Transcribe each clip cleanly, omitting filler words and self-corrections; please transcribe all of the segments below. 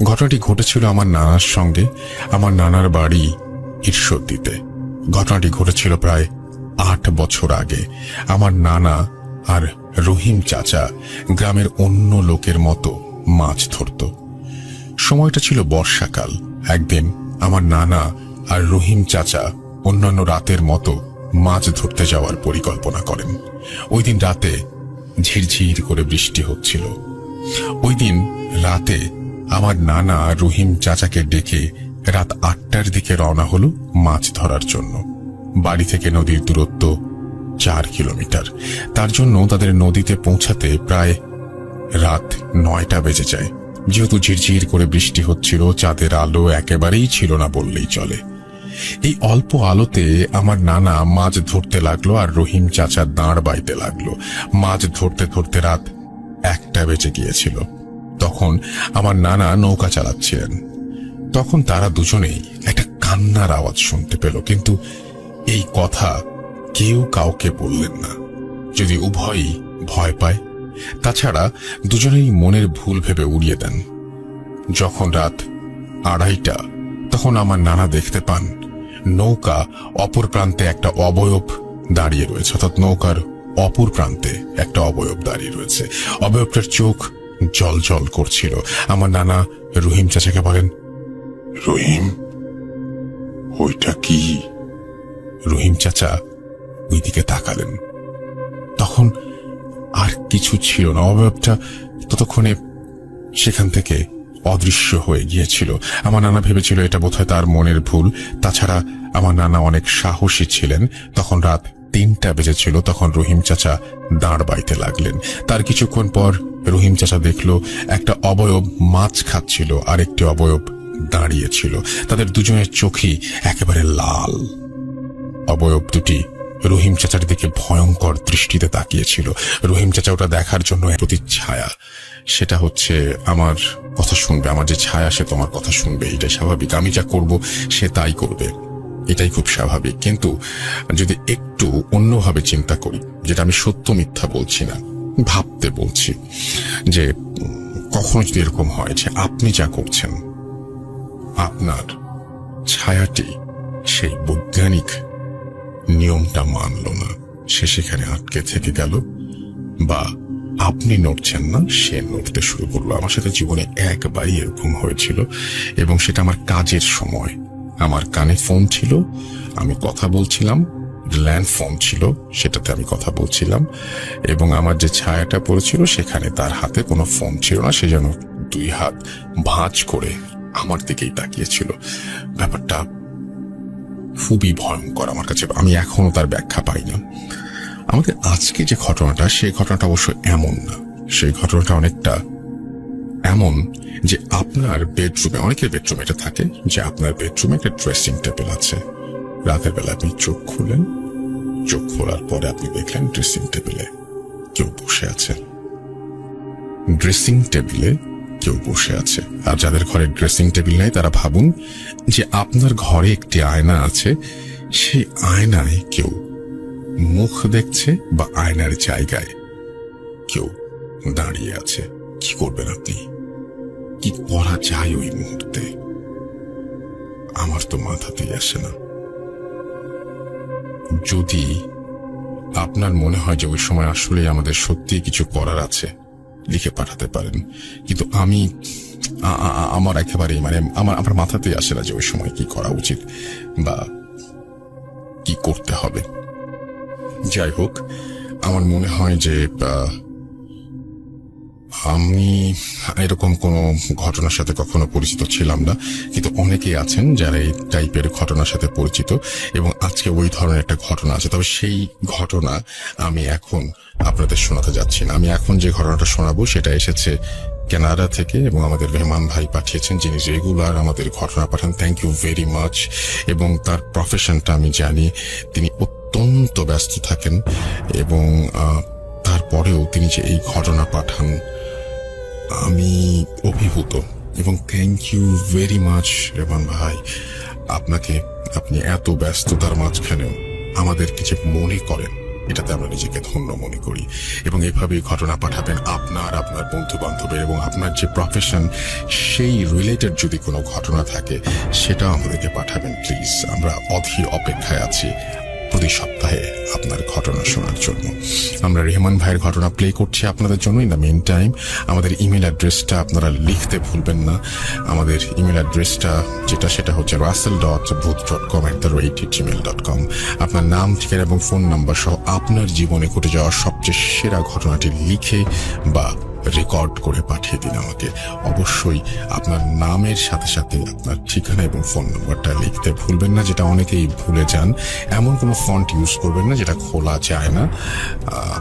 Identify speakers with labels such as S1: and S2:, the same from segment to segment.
S1: ঘটনাটি ঘটেছিল আমার নানার সঙ্গে। আমার নানার বাড়ি ঈশ্বরদীতে। ঘটনাটি ঘটেছিল প্রায় 8 বছর আগে। আমার নানা আর রহিম চাচা গ্রামের অন্য লোকের মতো মাছ ধরত। সময়টা ছিল বর্ষাকাল। একদিন আমার নানা আর রহিম চাচা অন্যান্য রাতের মতো মাছ ধরতে যাওয়ার পরিকল্পনা করেন। ওই দিন রাতে ঝিরঝির করে বৃষ্টি হচ্ছিল। ওই দিন রাতে আমার নানা রহিম চাচাকে ডেকে রাত 8টার দিকে রওনা হলো মাছ ধরার জন্য। বাড়ি থেকে নদীর দূরত্ব 4 কিলোমিটার। তার জন্য তাদের নদীতে পৌঁছাতে প্রায় রাত 9টা বেজে যায়। যেহেতু ঝিরঝির করে বৃষ্টি হচ্ছিল, চাঁদের আলো একেবারেই ছিল না বললেই চলে। এই অল্প আলোতে আমার নানা মাছ ধরতে লাগলো আর রহিম চাচা দাঁড় বাইতে লাগলো। মাছ ধরতে ধরতে রাত 1টা বেজে গিয়েছিল। তখন আমার নানা নৌকা চালাচ্ছিলেন। তখন তারা দুজনেই একটা কান্নার আওয়াজ শুনতে পেল, কিন্তু এই কথা কেউ কাউকে বললেন না, যদি উভয়ই ভয় পায়। তাছাড়া দুজনেই মনের ভুল ভেবে উড়িয়ে দেন। যখন রাত 2:30 তখন আমার নানা দেখতে পান নৌকা অপর প্রান্তে একটা অবয়ব দাঁড়িয়ে রয়েছে, অর্থাৎ নৌকার অপর প্রান্তে একটা অবয়ব দাঁড়িয়ে রয়েছে। অবয়বটার চোখ জল জল করছিল। আমার নানা রহিম চাচাকে বলেন, রহিম, ওইটা কি? রহিম চাচা ওই দিকে তাকালেন। তখন আর কিছু ছিল না। অবয়বটা ততক্ষণে সেখান থেকে অদৃশ্য হয়ে গিয়েছিল। আমার নানা ভেবেছিল এটা বোধহয় তার মনের ভুল। তাছাড়া আমার নানা অনেক সাহসী ছিলেন। তখন রাত 3টা বেজেছিল। তখন রহিম চাচা দাঁড় বাইতে লাগলেন। তার কিছুক্ষণ পর রহিম চাচা দেখল একটা অবয়ব মাছ খাচ্ছিল আর একটি অবয়ব দাঁড়িয়েছিল। তাদের দুজনের চোখই একেবারে লাল। অবয়ব দুটি রহিম চাচার দিকে ভয়ঙ্কর দৃষ্টিতে তাকিয়েছিল। রহিম চাচা ওটা দেখার জন্য প্রতি ছায়া, সেটা হচ্ছে আমার কথা শুনবে, আমার যে ছায়া সে তোমার কথা শুনবে, এটাই স্বাভাবিক। আমি যা করব সে তাই করবে, এটাই খুব স্বাভাবিক। কিন্তু যদি একটু অন্যভাবে চিন্তা করি, যেটা আমি সত্য মিথ্যা বলছি না, ভাবতে বলছি, যে কখনো যদি এরকম হয় যে আপনি যা করছেন, আপনার ছায়াটি সেই বৈজ্ঞানিক নিয়মটা মানল না, সে সেখানে আটকে থেকে গেল, বা আপনি নড়ছেন না, সে নড়তে শুরু করলো। আমার সাথে জীবনে একবারই এরকম হয়েছিল, এবং সেটা আমার কাজের সময়। আমার কানে ফোন ছিল, আমি কথা বলছিলাম, ল্যান্ড ফোন ছিল, সেটাতে আমি কথা বলছিলাম, এবং আমার যে ছায়াটা পড়েছিল সেখানে তার হাতে কোনো ফোন ছিল না, সে যেন 2 হাত ভাঁজ করে আমার দিকেই তাকিয়েছিল। ব্যাপারটা খুবই ভয়ঙ্কর আমার কাছে। আমি এখনো তার ব্যাখ্যা পাই না। আমাদের আজকে যে ঘটনাটা, সেই ঘটনাটা অবশ্য এমন না। সেই ঘটনাটা অনেকটা এমন যে আপনার বেডরুমে, অনেকের বেডরুমে এটা থাকে যে আপনার বেডরুমে একটা ড্রেসিং টেবিল আছে। রাতের বেলা আপনি চোখ খুলেন, চোখ খোলার পরে আপনি দেখলেন ড্রেসিং টেবিলে কেউ বসে আছে। ড্রেসিং টেবিলে কেউ বসে আছে। আর যাদের ঘরে ড্রেসিং টেবিল নাই তারা ভাবুন যে আপনার ঘরে একটি আয়না আছে, সেই আয়নায় কেউ মুখ দেখছে, বা আয়নার জায়গায় কেউ দাঁড়িয়ে আছে। কি করবেন আপনি? কি করা যায় ওই মুহূর্তে? আমার তো মাথাতেই আসে না। যদি আপনার মনে হয় যে ওই সময় আসলে আমাদের সত্যি কিছু করার আছে, লিখে পাঠাতে পারেন। কিন্তু আমার একেবারেই আমার মাথাতেই আসে না যে ওই সময় কি করা উচিত বা কি করতে হবে। যাই হোক, আমার মনে হয় যে আমি এরকম কোনো ঘটনার সাথে কখনো পরিচিত ছিলাম না, কিন্তু অনেকেই আছেন যারা এই টাইপের ঘটনার সাথে পরিচিত, এবং আজকে ওই ধরনের একটা ঘটনা আছে। তবে সেই ঘটনা আমি এখন আপনাদের শোনাতে যাচ্ছি না। আমি এখন যে ঘটনাটা শোনাবো সেটা এসেছে কানাডা থেকে, এবং আমাদের মেহমান ভাই পাঠিয়েছেন, যিনি রেগুলার আমাদের ঘটনা পাঠান। Thank you very much. এবং তার প্রফেশনটা আমি জানি, তিনি অত্যন্ত ব্যস্ত থাকেন, এবং তারপরেও তিনি যে এই ঘটনা পাঠান, আমি অভিভূত। এবং thank you very much Rehman ভাই, আপনাকে। আপনি এত ব্যস্ততার মাঝখানেও আমাদেরকে যে মনে করেন, এটাতে আমরা নিজেকে ধন্য মনে করি। এবং এভাবে ঘটনা পাঠাবেন আপনার বন্ধু বান্ধবের, এবং আপনার যে প্রফেশন সেই রিলেটেড যদি কোনো ঘটনা থাকে সেটা আমাদেরকে পাঠাবেন প্লিজ। আমরা অধীর অপেক্ষায় আছি প্রতি সপ্তাহে আপনার ঘটনা শোনার জন্য। আমরা রেহমান ভাইয়ের ঘটনা প্লে করছি আপনাদের জন্য। ইন দ্য মেন টাইম আমাদের ইমেল অ্যাড্রেসটা আপনারা লিখতে ভুলবেন না। আমাদের ইমেল অ্যাড্রেসটা সেটা হচ্ছে russell.booth.com@gmail.com। আপনার নাম, ঠিকানা এবং ফোন নাম্বার সহ আপনার জীবনে ঘটে যাওয়া সবচেয়ে সেরা ঘটনাটি লিখে বা রেকর্ড করে পাঠিয়ে দিন আমাকে। অবশ্যই আপনার নামের সাথে সাথে আপনার ঠিকানা এবং ফোন নাম্বারটা লিখতে ভুলবেন না, যেটা অনেকেই ভুলে যান। এমন কোনো ফন্ট ইউজ করবেন না যেটা খোলা যায় না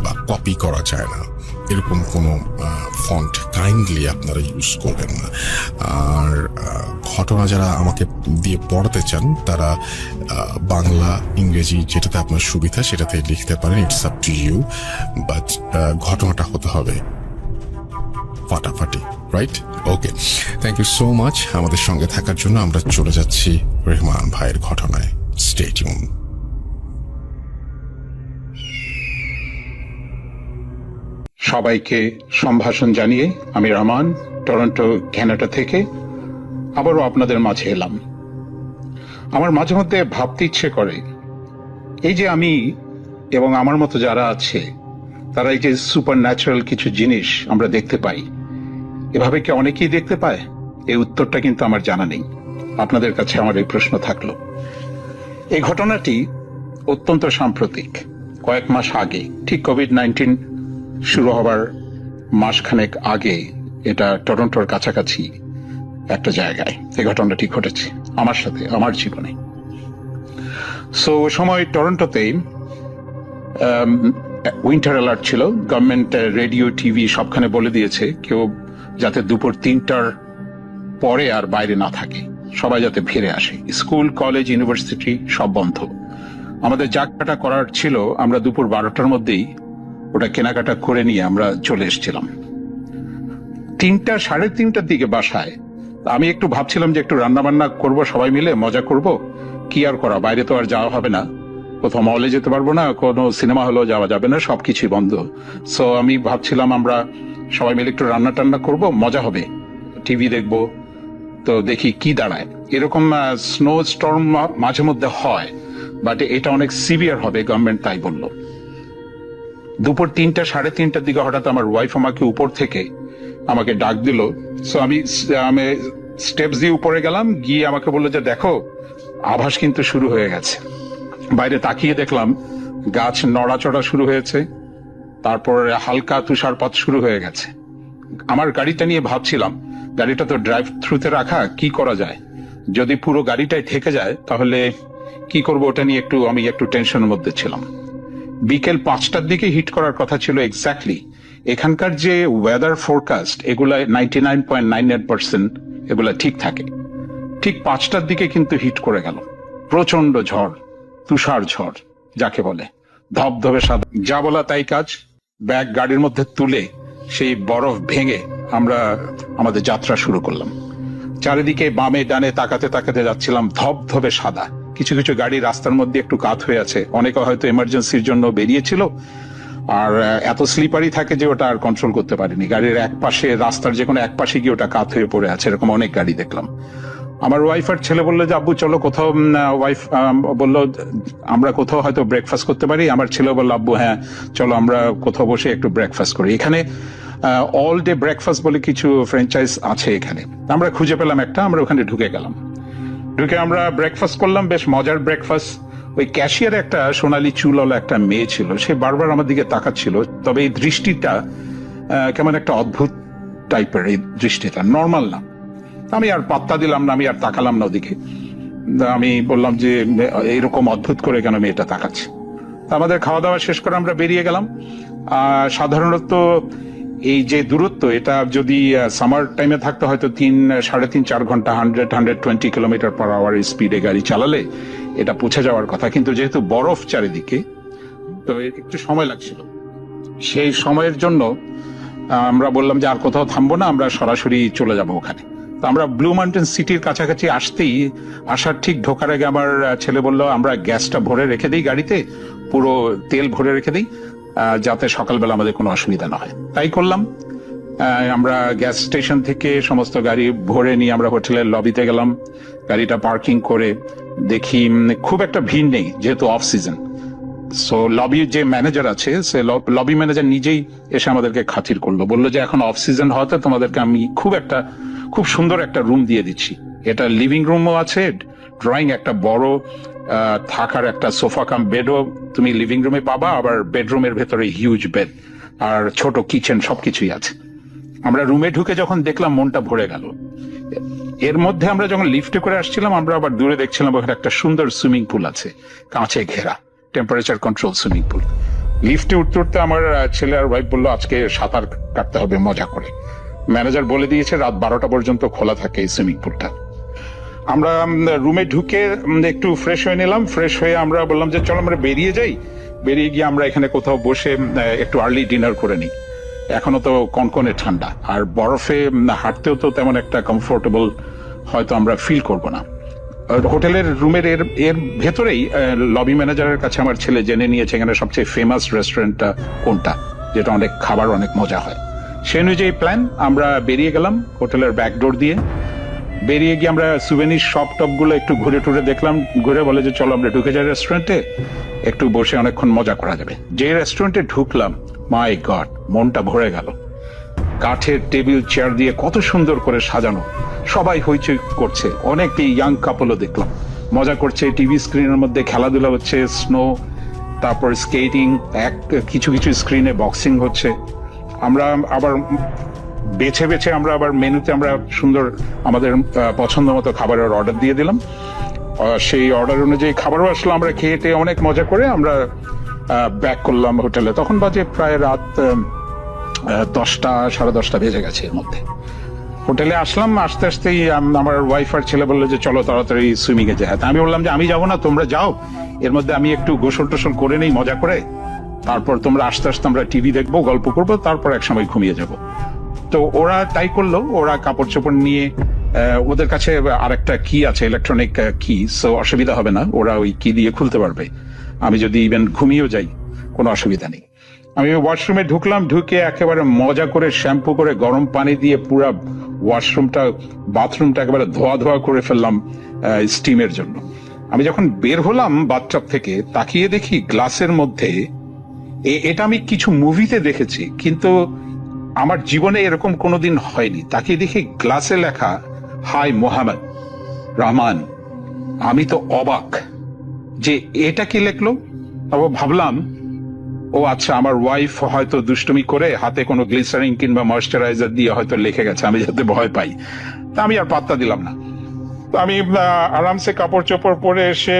S1: বা কপি করা যায় না, এরকম কোনো ফন্ট কাইন্ডলি আপনারা ইউজ করবেন না। আর ঘটনা যারা আমাকে দিয়ে পড়াতে চান তারা বাংলা, ইংরেজি যেটাতে আপনার সুবিধা সেটাতে লিখতে পারেন, it's up to you. But ঘটনাটা হতে হবে ফাটাফাটি, right? Okay, thank you so much আমাদের সঙ্গে থাকার জন্য। আমরা চলে যাচ্ছি রেহমান ভাইয়ের ঘটনায়। Stay tune.
S2: সবাইকে সম্ভাষণ জানিয়ে আমি রহমান, টরন্টো, কানাডা থেকে আবারও আপনাদের মাঝে এলাম। আমার মাঝে মধ্যে ভাবতে ইচ্ছে করে, এই যে আমি এবং আমার মতো যারা আছে তারা এই যে সুপার ন্যাচারাল কিছু জিনিস আমরা দেখতে পাই, এভাবে কি অনেকেই দেখতে পায়? এই উত্তরটা কিন্তু আমার জানা নেই। আপনাদের কাছে আমার এই প্রশ্ন থাকলো। এই ঘটনাটি অত্যন্ত সাম্প্রতিক, কয়েক মাস আগে, ঠিক কোভিড-19 শুরু হবার মাসখানেক আগে, এটা টরন্টোর কাছাকাছি একটা জায়গায় এই ঘটনাটি ঘটেছে আমার সাথে, আমার জীবনে। সো ওই সময় টরন্টোতে উইন্টার অ্যালার্ট ছিল। গভর্নমেন্ট রেডিও, টিভি সবখানে বলে দিয়েছে কেউ যাতে দুপুর 3টার পরে আর বাইরে না থাকে, সবাই যাতে ফিরে আসে। স্কুল, কলেজ, ইউনিভার্সিটি সব বন্ধ। আমাদের যা কাটা করার ছিল আমরা দুপুর 12টার মধ্যেই ওটা কেনাকাটা করে নিয়ে আমরা চলে এসেছিলাম। 3টা, 3:30টার দিকে বাসায় আমি একটু ভাবছিলাম যে একটু রান্না বান্না করবো, সবাই মিলে মজা করব। কি আর করা, বাইরে তো আর যাওয়া হবে না, কোথাও মলে যেতে পারবো না, কোনো সিনেমা হলেও যাওয়া যাবে না, সবকিছুই বন্ধ। সো আমি ভাবছিলাম আমরা সবাই মিলে একটু রান্না টান্না করবো, মজা হবে, টিভি দেখবো। তো দেখি কি দাঁড়ায়। এরকম স্নো স্টর্ম মাঝে মধ্যে হয়, বাট এটা অনেক সিভিয়ার হবে, গভর্নমেন্ট তাই বললো। দুপুর 3টা, 3:30টার দিকে হঠাৎ আমার ওয়াইফ আমাকে উপর থেকে আমাকে ডাক দিল। সো আমি স্টেপস দিয়ে উপরে গেলাম, গিয়ে আমাকে বললো যে দেখো আভাস কিন্তু শুরু হয়ে গেছে। বাইরে তাকিয়ে দেখলাম গাছ নড়াচড়া শুরু হয়েছে, তারপর হালকা তুষারপাত শুরু হয়ে গেছে। আমার গাড়িটা নিয়ে ভাবছিলাম, গাড়িটা তো ড্রাইভ থ্রুতে রাখা, কি করা যায়, যদি পুরো গাড়িটাই ঠেকে যায় তাহলে কি করব, ওটা নিয়ে আমি একটু টেনশনের মধ্যে ছিলাম। বিকেল 5টার দিকে হিট করার কথা ছিল এক্স্যাক্টলি। এখানকার যে ওয়েদার ফোরকাস্ট এগুলা 99.98% এগুলা ঠিক থাকে। ঠিক 5টার দিকে কিন্তু হিট করে গেল। প্রচন্ড ঝড়, তুষার ঝড় যাকে বলে, ধবধবে সাদা। যা বলা তাই কাজ, ব্যাগ গাড়ির মধ্যে তুলে সেই বরফ ভেঙে আমরা আমাদের যাত্রা শুরু করলাম। চারিদিকে বামে ডানে তাকাতে তাকাতে যাচ্ছিলাম, ধবধবে সাদা। কিছু কিছু গাড়ি রাস্তার মধ্যে একটু কাত হয়ে আছে, অনেকে হয়তো এমার্জেন্সির জন্য বেরিয়েছিল, আর এত স্লিপারি থাকে যে ওটা আর কন্ট্রোল করতে পারেনি। গাড়ির এক পাশে, রাস্তার যে কোনো এক পাশে গিয়ে ওটা কাত হয়ে পড়ে আছে, এরকম অনেক গাড়ি দেখলাম। আমার ওয়াইফ আর ছেলে বললো যে আব্বু চলো কোথাও, ওয়াইফ বললো আমরা কোথাও হয়তো ব্রেকফাস্ট করতে পারি। আমার ছেলে বললো আব্বু হ্যাঁ চলো আমরা কোথাও বসে একটু ব্রেকফাস্ট করি। এখানে অল ডে ব্রেকফাস্ট বলে কিছু ফ্র্যাঞ্চাইজ আছে এখানে, আমরা খুঁজে পেলাম একটা, আমরা ওখানে ঢুকে গেলাম। ঢুকে আমরা ব্রেকফাস্ট করলাম, বেশ মজার ব্রেকফাস্ট। ওই ক্যাশিয়ার একটা সোনালী চুলওয়ালা একটা মেয়ে ছিল, সে বারবার আমার দিকে তাকাচ্ছিল, তবে এই দৃষ্টিটা কেমন একটা অদ্ভুত টাইপের, এই দৃষ্টিটা নর্মাল না। আমি আর পাত্তা দিলাম না, আমি আর তাকালাম না ওদিকে। আমি বললাম যে এইরকম অদ্ভুত করে কেন মেয়েটা তাকাচ্ছে। আমাদের খাওয়া দাওয়া শেষ করে আমরা বেরিয়ে গেলাম। সাধারণত এই যে দূরত্ব, এটা যদি সামার টাইমে থাকতো হয়তো 3.5-4 ঘন্টা 100-120 কিলোমিটার পার আওয়ার স্পিডে গাড়ি চালালে এটা পৌঁছে যাওয়ার কথা, কিন্তু যেহেতু বরফ চারিদিকে তো একটু সময় লাগছিল। সেই সময়ের জন্য আমরা বললাম যে আর কোথাও থামবো না, আমরা সরাসরি চলে যাব ওখানে। তো আমরা ব্লু মাউন্টেন সিটির কাছাকাছি আসার ঠিক ঢোকার আগে আমার ছেলে বলল আমরা গ্যাসটা ভরে রেখে দিই গাড়িতে, পুরো তেল ভরে রেখে দিই, যাতে সকালবেলা আমাদের কোনো অসুবিধা না হয়। তাই করলাম। আমরা গ্যাস স্টেশন থেকে সমস্ত গাড়ি ভরে নিয়ে আমরা হোটেলের লবিতে গেলাম। গাড়িটা পার্কিং করে দেখি খুব একটা ভিড় নেই, যেহেতু অফ সিজন। সো লবির যে ম্যানেজার আছে, সে লবি ম্যানেজার নিজেই এসে আমাদেরকে খাতির করলো, বললো যে এখন অফ সিজন হওয়াতে তোমাদেরকে আমি খুব সুন্দর একটা রুম দিয়ে দিচ্ছি। এটা লিভিং রুমও আছে, ড্রয়িং একটা বড় থাকার একটা সোফা কাম বেডও তুমি লিভিং রুমে পাবা, আবার বেডরুমের ভেতরে হিউজ বেড আর ছোট কিচেন সবকিছুই আছে। আমরা রুমে ঢুকে যখন দেখলাম মনটা ভরে গেল। এর মধ্যে আমরা যখন লিফটে করে আসছিলাম, আমরা আবার দূরে দেখছিলাম ওখানে একটা সুন্দর সুইমিং পুল আছে, কাঁচে ঘেরা, টেম্পারেচার কন্ট্রোল সুইমিং পুল। লিফটে উঠতে উঠতে আমার ছেলে আর ওয়াইফ বললো আজকে সাঁতার কাটতে হবে মজা করে। ম্যানেজার বলে দিয়েছে রাত 12টা পর্যন্ত খোলা থাকে এই সুইমিং পুলটা। আমরা রুমে ঢুকে একটু ফ্রেশ হয়ে নিলাম। ফ্রেশ হয়ে আমরা বললাম যে চলো আমরা বেরিয়ে যাই। বেরিয়ে গিয়ে আমরা এখানে কোথাও বসে একটু আর্লি ডিনার করে নিই। এখনো তো কনকনে ঠান্ডা, আর বরফে হাঁটতেও তো তেমন একটা কমফোর্টেবল হয়তো আমরা ফিল করব না। হোটেলের রুমের এর ভেতরেই লবি ম্যানেজারের কাছে আমার ছেলে জেনে নিয়েছে এখানে সবচেয়ে ফেমাস রেস্টুরেন্টটা কোনটা, যেটা অনেক খাবার অনেক মজা হয়। সে অনুযায়ী প্ল্যান, আমরা বেরিয়ে গেলাম হোটেলের ব্যাকডোর দিয়ে। বেরিয়ে গিয়ে আমরা সুভেনির শপ টপ গুলো একটু ঘুরে টুরে দেখলাম। ঘুরে বলে যে চলো আমরা ঢুকে যাই রেস্টুরেন্টে, একটু বসে অনেকক্ষণ মজা করা যাবে। যে রেস্টুরেন্টে ঢুকলাম, মাই গড, মনটা ভরে গেল। কাঠের টেবিল চেয়ার দিয়ে কত সুন্দর করে সাজানো, সবাই হইচই করছে, অনেক ইয়াং কাপলও দেখলাম মজা করছে। টিভি স্ক্রিনের মধ্যে খেলাধুলা হচ্ছে, স্নো, তারপর স্কেটিং, কিছু কিছু স্ক্রিনে বক্সিং হচ্ছে। আমরা আবার বেছে বেছে আমরা আবার মেনুতে আমরা সুন্দর আমাদের পছন্দ মতো খাবারের অর্ডার দিয়ে দিলাম। সেই অর্ডার অনুযায়ী খাবারও আসলো। আমরা খেয়ে টেয়ে অনেক মজা করে আমরা ব্যাক করলাম হোটেলে। তখন বাজে প্রায় রাত 10টা, 10:30 বেজে গেছে। এর মধ্যে হোটেলে আসলাম, আসতে আসতেই আমার ওয়াইফ আর ছেলে বললো যে চলো তাড়াতাড়ি সুইমিং এ যাই। আমি বললাম যে আমি যাবো না, তোমরা যাও, এর মধ্যে আমি একটু গোসল টোসল করে নেই মজা করে, তারপর তোমরা আস্তে আস্তে আমরা টিভি দেখবো, গল্প করবো, তারপর এক সময় ঘুমিয়ে যাব। তো ওরা তাই করলো। ওরা কাপড় চোপড় নিয়ে, ওদের কাছে আরেকটা কি আছে, ইলেকট্রনিক কি, সো অসুবিধা হবে না, ওরা ওই কি দিয়ে খুলতে পারবে। আমি যদি ইভেন ঘুমিয়েও যাই কোনো অসুবিধা নেই। আমি ওয়াশরুমে ঢুকলাম, ঢুকে একেবারে মজা করে শ্যাম্পু করে গরম পানি দিয়ে পুরো বাথরুমটা একেবারে ধোয়া ধোয়া করে ফেললাম স্টিমের জন্য। আমি যখন বের হলাম বাথটাব থেকে, তাকিয়ে দেখি গ্লাসের মধ্যে, এটা আমি কিছু মুভিতে দেখেছি কিন্তু আমার জীবনে এরকম কোনোদিন হয়নি। তাকিয়ে দেখি গ্লাসে লেখা হাই মোহাম্মদ রহমান। আমি তো অবাক যে এটা কি লেখলো। তারপর ভাবলাম ও আচ্ছা, আমার ওয়াইফ হয়তো দুষ্টুমি করে হাতে কোনো গ্লিসারিন কিংবা ময়েশ্চারাইজার দিয়ে হয়তো লিখে গেছে, আমি যাতে ভয় পাই। তা আমি আর পাত্তা দিলাম না। তো আমি আরামসে কাপড় চোপড় পরে এসে,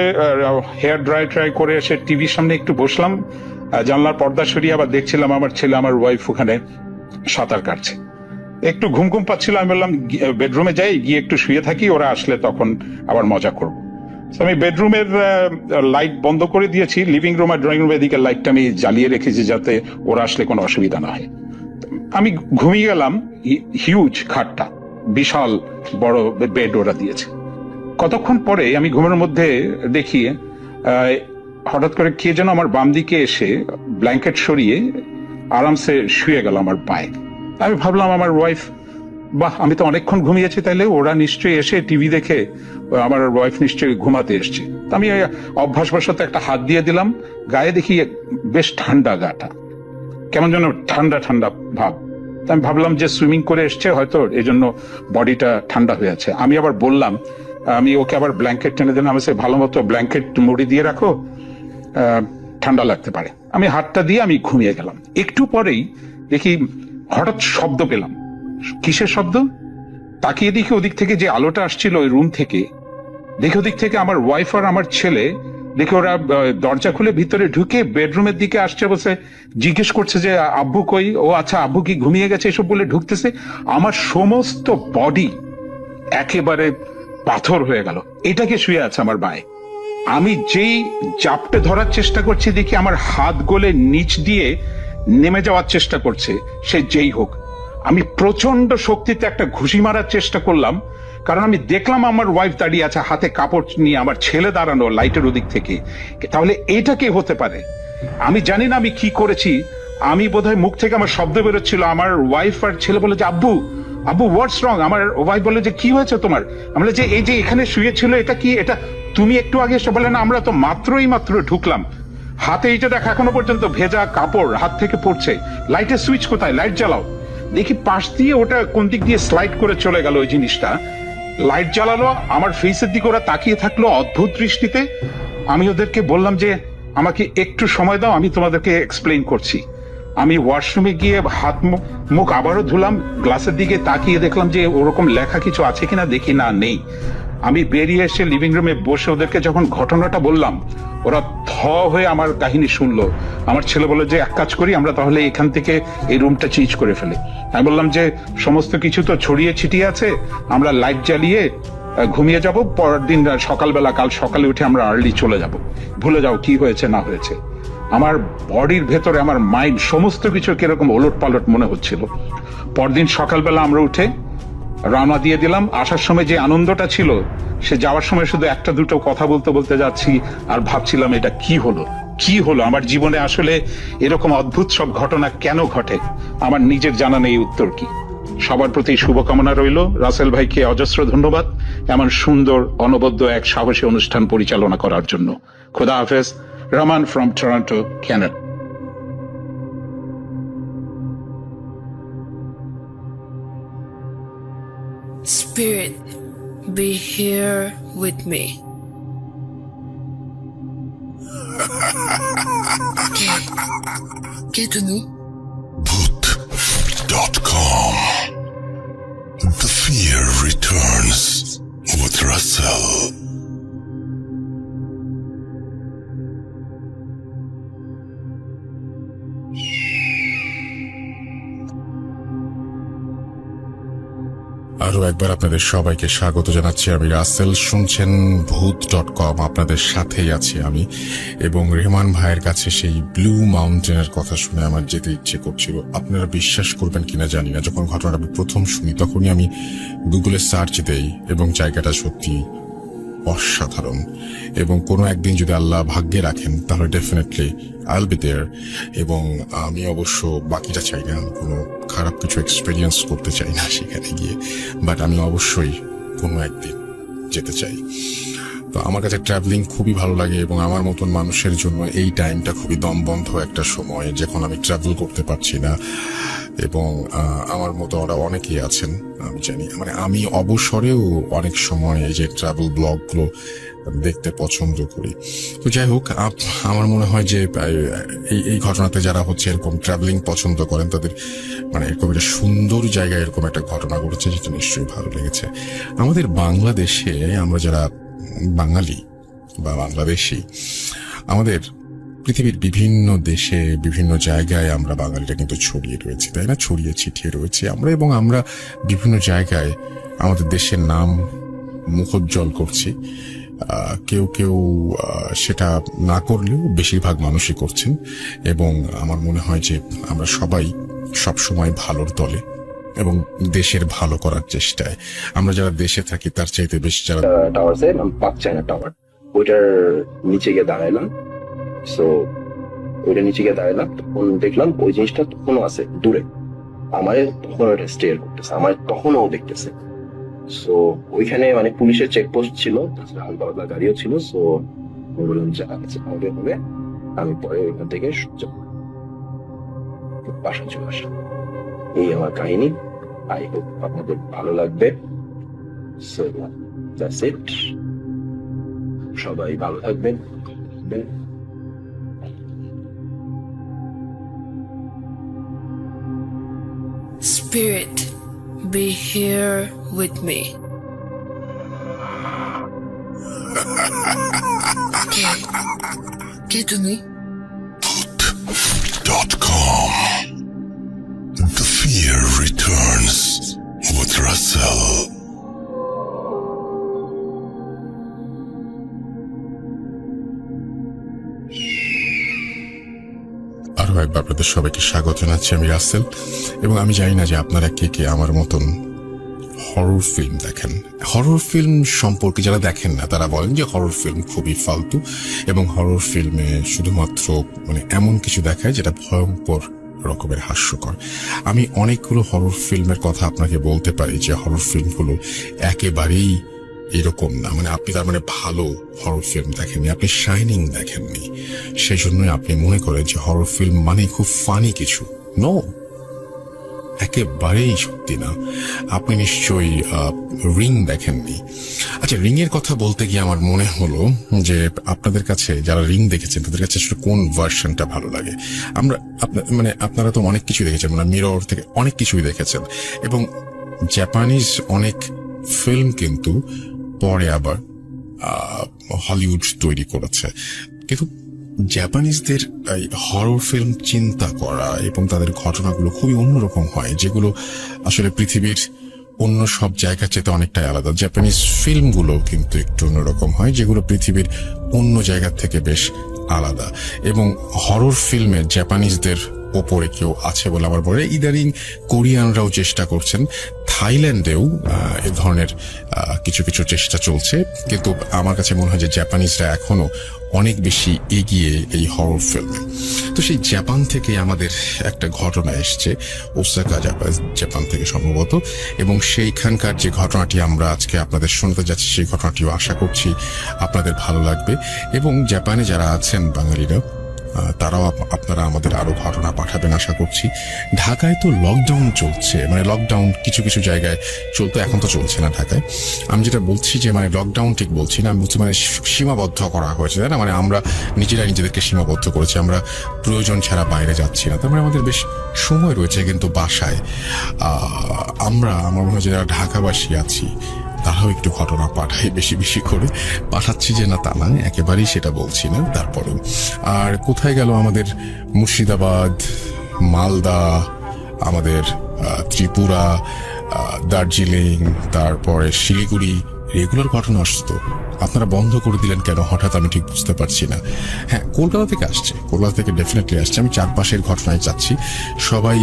S2: হেয়ার ট্রাই করে এসে টিভির সামনে একটু বসলাম। জানলার পর্দা সরিয়ে আবার দেখছিলাম আমার ছেলে আমার ওয়াইফ ওখানে সাঁতার কাটছে। একটু ঘুম পাচ্ছিল। আমি বললাম বেডরুমে যাই, গিয়ে একটু শুয়ে থাকি, ওরা আসলে তখন আবার মজা করবো। আমি বেডরুমের লাইট বন্ধ করে দিয়েছি। লিভিং রুম আর ড্রয়িং রুমের দিকে লাইটটা আমি জ্বালিয়ে রেখেছি যাতে ওরা আসলে কোনো অসুবিধা না হয়। আমি ঘুমিয়ে গেলাম। হিউজ খাটটা, বিশাল বড় বেড ওরা দিয়েছে। কতক্ষণ পরে আমি ঘুমের মধ্যে দেখি হঠাৎ করে কে যেন আমার বাম দিকে এসে ব্ল্যাঙ্কেট সরিয়ে আরামসে শুয়ে গেল আমার পায়ে। আমি ভাবলাম আমার ওয়াইফ, বাহ, আমি তো অনেকক্ষণ ঘুমিয়েছি, তাইলে ওরা নিশ্চয়ই এসে টিভি দেখে আমার ওয়াইফ নিশ্চয়ই ঘুমাতে এসছে। আমি অভ্যাসবশত একটা হাত দিয়ে দিলাম গায়ে, দেখি বেশ ঠান্ডা গাটা, কেমন যেন ঠান্ডা ঠান্ডা ভাব। আমি ভাবলাম যে সুইমিং করে এসছে হয়তো, এই জন্য বডিটা ঠান্ডা হয়ে আছে। আমি আবার বললাম, আমি ওকে আবার ব্ল্যাঙ্কেট টেনে দিলাম। আমি ভালো মতো ব্ল্যাঙ্কেট মুড়ি দিয়ে রাখো, ঠান্ডা লাগতে পারে। আমি হাতটা দিয়ে আমি ঘুমিয়ে গেলাম। একটু পরেই দেখি হঠাৎ শব্দ পেলাম। কিসের শব্দ? তাকিয়ে দেখি ওদিক থেকে যে আলোটা আসছিল ওই রুম থেকে, দেখি ওদিক থেকে আমার ওয়াইফ আর আমার ছেলে, দেখে ওরা দরজা খুলে ভিতরে ঢুকে বেডরুমের দিকে আসছে, বসে জিজ্ঞেস করছে যে আব্বু কই। ও আচ্ছা, আব্বু কি ঘুমিয়ে গেছে এসব বলে ঢুকতেছে। আমার সমস্ত বডি একেবারে পাথর হয়ে গেল। এটাকে শুয়ে আছে আমার বায়ে। আমি যেই জাপটে ধরার চেষ্টা করছি, দেখি আমার হাত গলে নিচ দিয়ে নেমে যাওয়ার চেষ্টা করছে সে যেই হোক। আমি প্রচন্ড শক্তিতে একটা ঘুষি মারার চেষ্টা করলাম, কারণ আমি দেখলাম আমার ওয়াইফ দাঁড়িয়ে আছে হাতে কাপড় নিয়ে, আমার ছেলে দাঁড়ানো লাইটের ওদিক থেকে। তাহলে এটা কে হতে পারে? আমি জানি না আমি কি করেছি। আমি বোধহয় মুখ থেকে আমার শব্দ বেরোচ্ছিল। আমার ওয়াইফ আর ছেলে বলে যে আব্বু আব্বু হোয়াটস রং। আমার ওয়াইফ বলে যে কি হয়েছে তোমার? আমরা যে এই যে এখানে শুয়েছিল এটা কি? এটা তুমি একটু আগে এসে বলে না আমরা তো মাত্র ঢুকলাম। হাতে এইটা দেখা এখনো পর্যন্ত ভেজা কাপড় হাত থেকে পড়ছে। লাইটের সুইচ কোথায়? লাইট জ্বালাও। দেখি পাশ দিয়ে ওটা কোন দিক দিয়ে স্লাইড করে চলে গেল ওই জিনিসটা। লাইট জ্বালালো, আমার ফেসের দিকে ওরা তাকিয়ে থাকলো অদ্ভুত দৃষ্টিতে। আমি ওদেরকে বললাম যে আমাকে একটু সময় দাও, আমি তোমাদেরকে এক্সপ্লেইন করছি। আমি ওয়াশরুমে গিয়ে হাত মুখ আবারও ধুলাম, গ্লাসের দিকে তাকিয়ে দেখলাম যে ওরকম লেখা কিছু আছে কিনা, দেখি না, নেই। আমি বেরিয়ে এসে লিভিং রুমে বসে ওদেরকে যখন ঘটনাটা বললাম, ওরা থ হয়ে আমার কাহিনী শুনলো। আমার ছেলে বলে যে এক কাজ করি, আমরা তাহলে এখান থেকে এই রুমটা চেঞ্জ করে ফেলি। আমি বললাম যে সমস্ত কিছু তো ছড়িয়ে ছিটিয়ে আছে, আমরা লাইট জ্বালিয়ে ঘুমিয়ে যাব, পরের দিন সকালবেলা কাল সকালে উঠে আমরা আর্লি চলে যাব, ভুলে যাও কি হয়েছে না হয়েছে। আমার বডির ভেতরে আমার মাইন্ড সমস্ত কিছু কিরকম ওলট পালট মনে হচ্ছিল। পরদিন সকালবেলা আমরা উঠে রওনা দিয়ে দিলাম। আসার সময় যে আনন্দটা ছিল, সে যাওয়ার সময় শুধু একটা দুটো কথা বলতে বলতে যাচ্ছি আর ভাবছিলাম এটা কি হলো কি হলো আমার জীবনে, আসলে এরকম অদ্ভুত সব ঘটনা কেন ঘটে, আমার নিজের জানা নেই উত্তর কি। সবার প্রতি শুভকামনা রইল। রাসেল ভাইকে অজস্র ধন্যবাদ এমন সুন্দর অনবদ্য এক সাহসী অনুষ্ঠান পরিচালনা করার জন্য। খোদা হাফেজ। Rahman from Toronto, Canada.
S3: Spirit, be here with me. Qui êtes-nous?
S4: Bhoot.com. The fear returns with Russell.
S1: আরো একবার আপনাদের সবাইকে স্বাগত জানাচ্ছি। আমি রাসেল, শুনছেন ভূত.com। আপনাদের সাথেই আছি আমি। এবং রেহমান ভাইয়ের কাছে সেই ব্লু মাউন্টেনের কথা শুনে আমার যেতে ইচ্ছে করছিল। আপনারা বিশ্বাস করবেন কিনা জানি না, যখন ঘটনাটা আমি প্রথম শুনি তখনই আমি গুগলে সার্চ দেই এবং জায়গাটা সত্যি অসাধারণ। এবং কোনো একদিন যদি আল্লাহ ভাগ্যে রাখেন তাহলে definitely I will be there. এবং আমি অবশ্য বাকিটা চাই না, কোনো খারাপ কিছু এক্সপেরিয়েন্স করতে চাই না সেখানে গিয়ে, বাট আমি অবশ্যই কোনো একদিন যেতে চাই। তো আমার কাছে ট্রাভেলিং খুবই ভালো লাগে এবং আমার মতন মানুষের জন্য এই টাইমটা খুবই দমবন্ধ একটা সময়, যখন আমি ট্রাভেল করতে পারছি না। এবং আমার মতো ওরা অনেকেই আছেন আমি জানি, মানে আমি অবসরেও অনেক সময় এই যে ট্রাভেল ব্লগগুলো দেখতে পছন্দ করি। তো যাই হোক, আমার মনে হয় যে এই ঘটনাতে যারা হচ্ছে এরকম ট্রাভেলিং পছন্দ করেন তাদের মানে এরকম একটা সুন্দর জায়গায় এরকম একটা ঘটনা ঘটেছে, যেটা নিশ্চয়ই ভালো লেগেছে। আমাদের বাংলাদেশে আমরা যারা বাঙালি বা বাংলাদেশি, আমাদের পৃথিবীর বিভিন্ন দেশে বিভিন্ন জায়গায় আমরা বাঙালিরা কিন্তু ছড়িয়ে রয়েছি, তাই না? ছড়িয়ে ছিটিয়ে রয়েছি আমরা, এবং আমরা বিভিন্ন জায়গায় আমাদের দেশের নাম মুখোজ্জ্বল করছি। কেউ কেউ সেটা না করলেও বেশিরভাগ মানুষই করছেন। এবং আমার মনে হয় যে আমরা সবাই সবসময় ভালোর দলে এবং দেশের ভালো করার চেষ্টায়। আমরা যারা দেশে থাকি তার চাইতে বেশি যারা
S5: টাওয়ার আছে, পাক চায়না টাওয়ার, ওইটার নিচে গিয়ে দাঁড়াইলাম। সো ওইটা নিচে গিয়ে দাঁড়াইলাম, তখন দেখলাম ওই জিনিসটা তখনও আছে দূরে, আমার তখন ওটা স্টেয়ার করতেছে, আমার তখনও দেখতেছে। সো ওইখানে মানে পুলিশের চেকপোস্ট ছিল, হালকা পাতলা গাড়িও ছিল। সো আমি বললাম যে আচ্ছা হবে হবে, আমি পরে ওইখান থেকে বাসা চলে আসলাম। এই আমার কাহিনী। আই হোপ আপনাদের ভালো লাগবে। So that's it. সবাই ভালো থাকবেন।
S3: Spirit, be here with me. Qui êtes-nous?
S4: Bhoot.com. The fear returns with Russell.
S1: আরো আরো একবার আপনাদের সবাইকে স্বাগত জানাচ্ছি। আমি রাসেল, এবং আমি জানি না যে আপনারা কে কে আমার মতন হরর ফিল্ম দেখেন। হরর ফিল্ম সম্পর্কে যারা দেখেন না তারা বলেন যে হরর ফিল্ম খুবই ফালতু, এবং হরর ফিল্মে শুধুমাত্র এমন কিছু দেখায় যেটা ভয়ঙ্কর রকমের হাস্যকর। আমি অনেকগুলো হরর ফিল্মের কথা আপনাকে বলতে পারি যে হরর ফিল্মগুলো একেবারেই এরকম না। আপনি তার ভালো হরর ফিল্ম দেখেননি, আপনি শাইনিং দেখেননি, সেই জন্যই আপনি মনে করেন যে হরর ফিল্ম খুব ফানি কিছু। নো, একেবারেই সত্যি না। আপনি নিশ্চয়ই রিং দেখেননি। আচ্ছা, রিং এর কথা বলতে গিয়ে আমার মনে হলো যে আপনাদের কাছে যারা রিং দেখেছেন তাদের কাছে আসলে কোন ভার্সনটা ভালো লাগে। আপনারা তো অনেক কিছু দেখেছেন, মিরর থেকে অনেক কিছুই দেখেছেন, এবং জাপানিজ অনেক ফিল্ম কিন্তু পরে আবার হলিউড তৈরি করেছে। কিন্তু জাপানিজদের হরর ফিল্ম চিন্তা করা এবং তাদের ঘটনাগুলো খুবই অন্যরকম হয়, যেগুলো আসলে পৃথিবীর অন্য সব জায়গার চেয়ে অনেকটাই আলাদা। জাপানিজ ফিল্মগুলো কিন্তু একটু অন্যরকম হয়, যেগুলো পৃথিবীর অন্য জায়গার থেকে বেশ আলাদা। এবং হরর ফিল্মে জাপানিজদের ওপরে কেউ আছে বলে আমার পরে ইদারিং কোরিয়ানরাও চেষ্টা করছেন, থাইল্যান্ডেও এ ধরনের কিছু কিছু চেষ্টা চলছে। কিন্তু আমার কাছে মনে হয় যে জাপানিজরা এখনো অনেক বেশি এগিয়ে এই হরর ফিল্মে। তো সেই জাপান থেকে আমাদের একটা ঘটনা এসছে, ওসাকা জাপান থেকে সম্ভবত, এবং সেইখানকার যে ঘটনাটি আমরা আজকে আপনাদের শোনাতে যাচ্ছি সেই ঘটনাটিও আশা করছি আপনাদের ভালো লাগবে। এবং জাপানে যারা আছেন বাঙালিরা, তারাও আপনারা আমাদের আরো ঘটনা পাঠাবেন আশা করছি। ঢাকায় তো লকডাউন চলছে, লকডাউন কিছু কিছু জায়গায় চলতো, এখন তো চলছে না ঢাকায়। আমি যেটা বলছি যে লকডাউন ঠিক বলছি না, আমি বলছি সীমাবদ্ধ করা হয়েছে, তাই না? আমরা নিজেরা নিজেদেরকে সীমাবদ্ধ করেছি, আমরা প্রয়োজন ছাড়া বাইরে যাচ্ছি না। তার আমাদের বেশ সময় রয়েছে কিন্তু বাসায়। আমার মনে হয় যারা ঢাকাবাসী আছি তারাও একটু ঘটনা পাঠাই, বেশি বেশি করে পাঠাচ্ছি যে না তা না, একেবারেই সেটা বলছি না। তারপরেও আর কোথায় গেল আমাদের মুর্শিদাবাদ, মালদা, আমাদের ত্রিপুরা, দার্জিলিং, তারপরে শিলিগুড়ি, রেগুলার ঘটনা আসতো, আপনারা বন্ধ করে দিলেন কেন হঠাৎ? আমি ঠিক বুঝতে পারছি না। হ্যাঁ, কলকাতা থেকে আসছে, কলকাতা থেকে ডেফিনেটলি আসছে। আমি চারপাশের ঘটনায় চাচ্ছি সবাই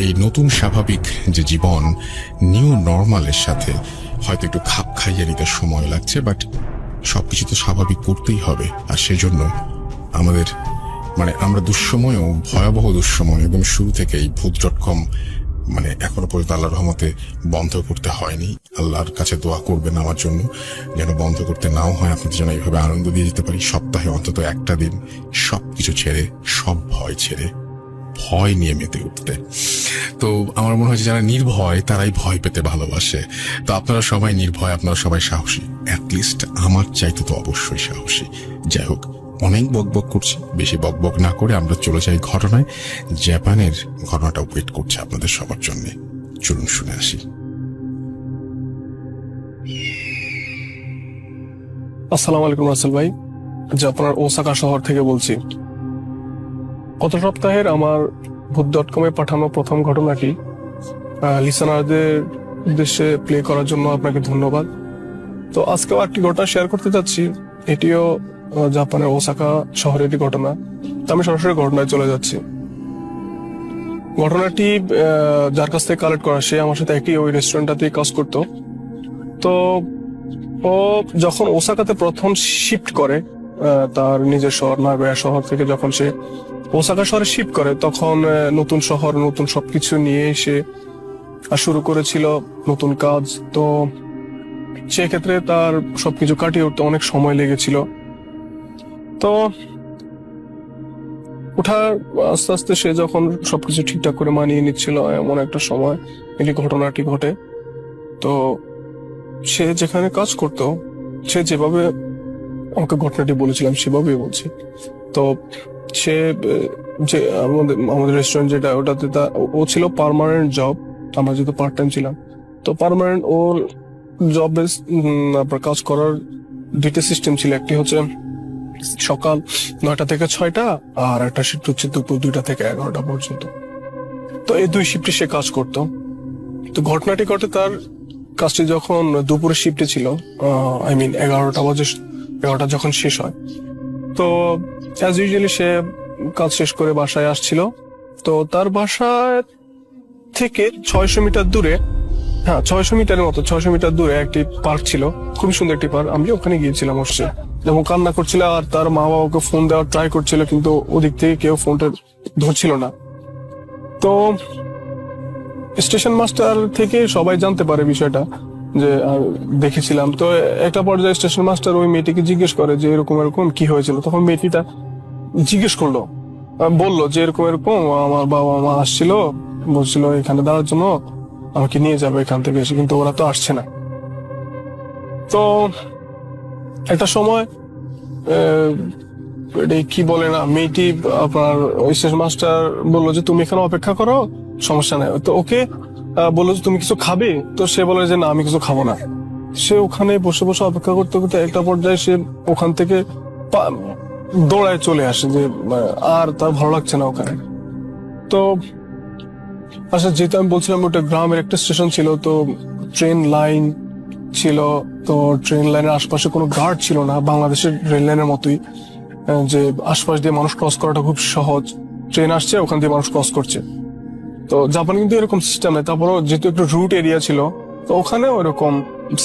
S1: এই নতুন স্বাভাবিক যে জীবন, নিউ নর্মালের সাথে হয়তো একটু খাপ খাইয়ে নিতে সময় লাগছে, বাট সবকিছু তো স্বাভাবিক করতেই হবে। আর সেজন্য আমাদের আমরা দুঃসময়েও, ভয়াবহ দুঃসময় একদম শুরু থেকেই ভূত.com এখনো পর্যন্ত আল্লাহর রহমতে বন্ধ করতে হয়নি। আল্লাহর কাছে দোয়া করবেন আমার জন্য যেন বন্ধ করতে নাও হয়, আপনাদের যেন এইভাবে আনন্দ দিয়ে যেতে পারি। সপ্তাহে অন্তত একটা দিন সবকিছু ছেড়ে, সব ভয় ছেড়ে, ভয় নিয়ে মেতে উঠতে। তো আমার মনে হয় যে যারা নির্ভয় তারাই ভয় পেতে ভালোবাসে। তো আপনারা সবাই নির্ভয়, আপনারা সবাই সাহসী, অ্যাটলিস্ট আমার চাইতে তো অবশ্যই সাহসী। যাই হোক, অনেক বকবক করছি, বেশি বকবক না করে আমরা চলে যাই ঘটনায়। জাপানের ঘটনাটা ওয়েট করছে আপনাদের সবার জন্য, চলুন শুনে আসি।
S6: আসসালামু আলাইকুম রাসেল ভাই, জাপানের ওসাকা শহর থেকে বলছি। গত সপ্তাহের আমার ভূত.com এ পাঠানো প্রথম ঘটনাটি লিসনারদের উদ্দেশ্যে প্লে করার জন্য আপনাকে ধন্যবাদ। তো আজকেও একটি ঘটনা শেয়ার করতে যাচ্ছি, এটিও জাপানের ওসাকা শহরের একটি ঘটনা। তো আমি সরাসরি ঘটনায় চলে যাচ্ছি। ঘটনাটি যার কাছ থেকে কালেক্ট করা, সে আমার সাথে একই ওই রেস্টুরেন্টটাতেই কাজ করতো। তো ও যখন ওসাকাতে প্রথম শিফট করে, তার নিজের শহর নাগোয়া শহর থেকে যখন সে ওসাকা শহরে শিফট করে, তখন নতুন শহর, নতুন সবকিছু নিয়ে সে শুরু করেছিল নতুন কাজ। তো সেক্ষেত্রে তার সবকিছু কাটিয়ে উঠতে অনেক সময় লেগেছিল। তো ওঠার আস্তে আস্তে সে যখন সবকিছু ঠিকঠাক করে মানিয়ে নিচ্ছিল, এমন একটা সময় এই ঘটনাটি ঘটে। তো সে যেখানে কাজ করতো, সে যেভাবে আমাকে ঘটনাটি বলেছিলাম সেভাবেই বলছি। তো সে যে আমাদের রেস্টুরেন্ট যেটা, ওটাতে ও ছিল পার্মানেন্ট জব, আমরা যেহেতু পার্ট টাইম ছিলাম। তো পার্মানেন্ট ওর জবে আপনার কাজ করার দুইটা সিস্টেম ছিল, একটি হচ্ছে সকাল 9টা থেকে 6টা, আর একটা শিফট হচ্ছে দুপুর 2টা থেকে 11টা পর্যন্ত। তো এই দুই শিফটে সে কাজ করতো। তো ঘটনাটি ঘটে তার কাজটি যখন দুপুরের শিফটে ছিল, 11টা বাজে, 11টা যখন শেষ হয়। তো অ্যাজ ইউজুয়ালি সে কাজ শেষ করে বাসায় আসছিল। তো তার বাসায় থেকে 600 মিটার দূরে, হ্যাঁ 600 মিটারের মতো, 600 মিটার দূরে একটি পার্ক ছিল, খুবই সুন্দর একটি পার্ক। আমি ওখানে গিয়েছিলাম অবশ্যই, এবং কান্না করছিল আর তার মা বাবাকে ফোন দেওয়ার ট্রাই করছিল, কিন্তু ওদিক থেকে কেউ ফোনটা ধরছিল না। তো স্টেশন মাস্টার থেকে সবাই জানতে পারে বিষয়টা, যে দেখেছিলাম। তো একটা পর্যায়ে স্টেশন মাস্টার ওই মেয়েটিকে জিজ্ঞেস করে যে এরকম এরকম কি হয়েছিল। তখন মেয়েটিটা জিজ্ঞেস করলো, বললো যে এরকম এরকম আমার বাবা মা আসছিল, বলছিল এখানে দাঁড়ার জন্য, আমাকে নিয়ে যাবে এখান থেকে এসে, কিন্তু ওরা তো আসছে না। তো একটা সময় কি বলে না, মেয়েটি আপনার স্টেশন মাস্টার বললো যে তুমি এখানে অপেক্ষা করো, সমস্যা নাই। তো ওকে বললো যে তুমি কিছু খাবে, তো সে বলে যে না আমি কিছু খাবো না। সে ওখানে বসে বসে অপেক্ষা করতে করতে একটা পর্যায়ে সে ওখান থেকে দৌড়ায় চলে আসে, যে আর তার ভালো লাগছে না ওখানে। তো আচ্ছা, যেহেতু আমি বলছিলাম ওটা গ্রামের একটা স্টেশন ছিল, তো ট্রেন লাইন ছিল, তো ট্রেন লাইনের আশপাশে কোনো গার্ড ছিল না, বাংলাদেশের রেল লাইনের মতোই, যে আশপাশ দিয়ে মানুষ ক্রস করাটা খুব সহজ। ট্রেন আসছে, ওখান দিয়ে মানুষ ক্রস করছে। তো জাপানে কিন্তু এরকম সিস্টেম নেই। তারপরেও যেহেতু একটু রুট এরিয়া ছিল, তো ওখানে ওরকম